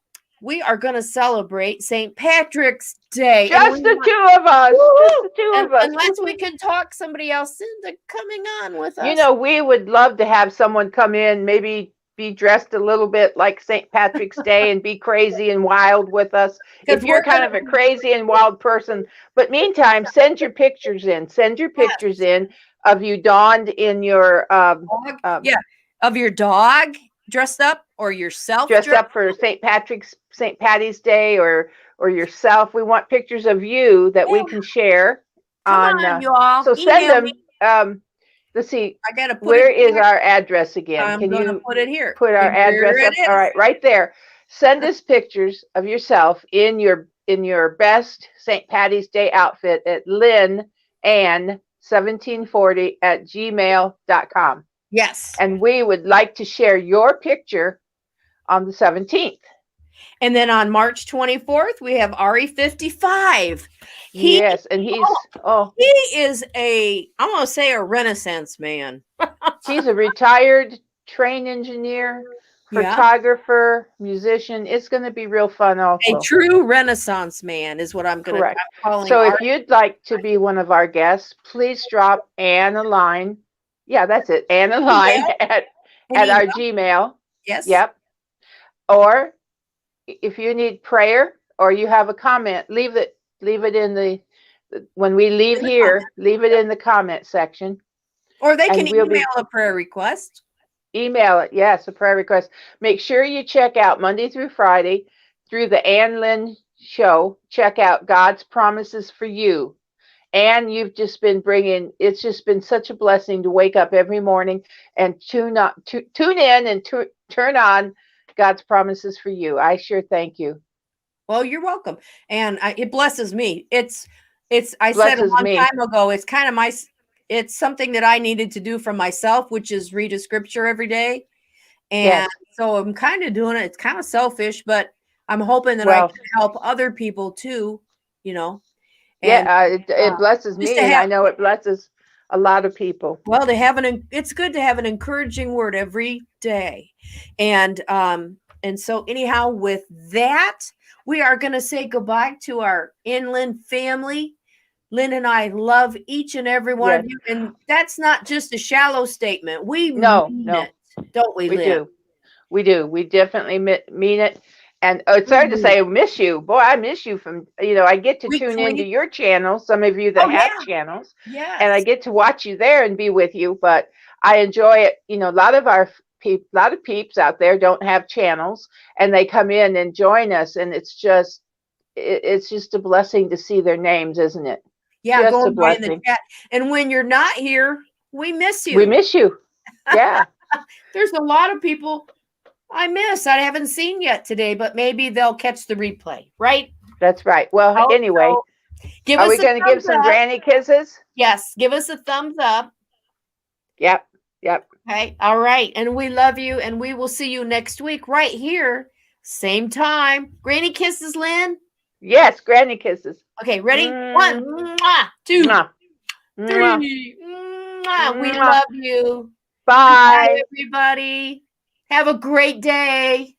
we are going to celebrate St. Patrick's Day. Just the two of us. Just the two of us. Unless we can talk somebody else into coming on with us. We would love to have someone come in, maybe be dressed a little bit like St. Patrick's Day and be crazy and wild with us. If you're kind of a crazy and wild person. But meantime, send your pictures in. Send your pictures in of you donned in your of your dog dressed up, or yourself dressed up for St. Patty's Day, or yourself. We want pictures of you that we can share. Come on, y'all. So send them. Let's see. I gotta put Where is our address again? Can you put it here? Put our address up? All right, right there. Send us pictures of yourself in your best St. Patty's Day outfit at lynn1740@gmail.com. Yes. And we would like to share your picture on the 17th. And then on March 24th, we have Ari55. Yes, and he is I'm going to say a Renaissance man. He's a retired train engineer, photographer, musician. It's going to be real fun also. A true Renaissance man is what I'm going to call. So if you'd like to be one of our guests, please drop Ann a line. Yeah, that's it. Ann a line at our Gmail. Yes. Yep. Or if you need prayer or you have a comment, leave it in the when we leave here, leave it in the comment section. Or they can And we'll email a prayer request. Email it. Yes, a prayer request. Make sure you check out Monday through Friday through the Ann Lynn Show. Check out God's Promises for You. And you've just been it's just been such a blessing to wake up every morning and tune in and turn on God's Promises for You. I sure thank you. Well, you're welcome. And it blesses me. I said a long time ago, it's kind of it's something that I needed to do for myself, which is read a scripture every day. And so I'm kind of doing it. It's kind of selfish, but I'm hoping that I can help other people too, you know. And, it blesses me, and I know it blesses a lot of people. Well, it's good to have an encouraging word every day. And so anyhow, with that, we are going to say goodbye to our Ann Lynn family. Lynn and I love each and every one of you. And that's not just a shallow statement. We mean it, don't we, Lynn? We do. We definitely mean it. And it's hard to say, I miss you. Boy, I miss you from, I get to tune into your channel, some of you that have channels. Yes. And I get to watch you there and be with you. But I enjoy it. A lot of peeps out there don't have channels, and they come in and join us. And it's just a blessing to see their names, isn't it? Yeah, go by in the chat. And when you're not here, we miss you. We miss you. Yeah. There's a lot of people I haven't seen yet today, but maybe they'll catch the replay, right? That's right. Well, anyway, are we going to give some granny kisses? Yes, give us a thumbs up. Yep. Okay, all right. And we love you, and we will see you next week right here, same time. Granny kisses, Lynn? Yes, granny kisses. Okay, ready? 1, 2, 3. We love you. Bye, everybody. Have a great day.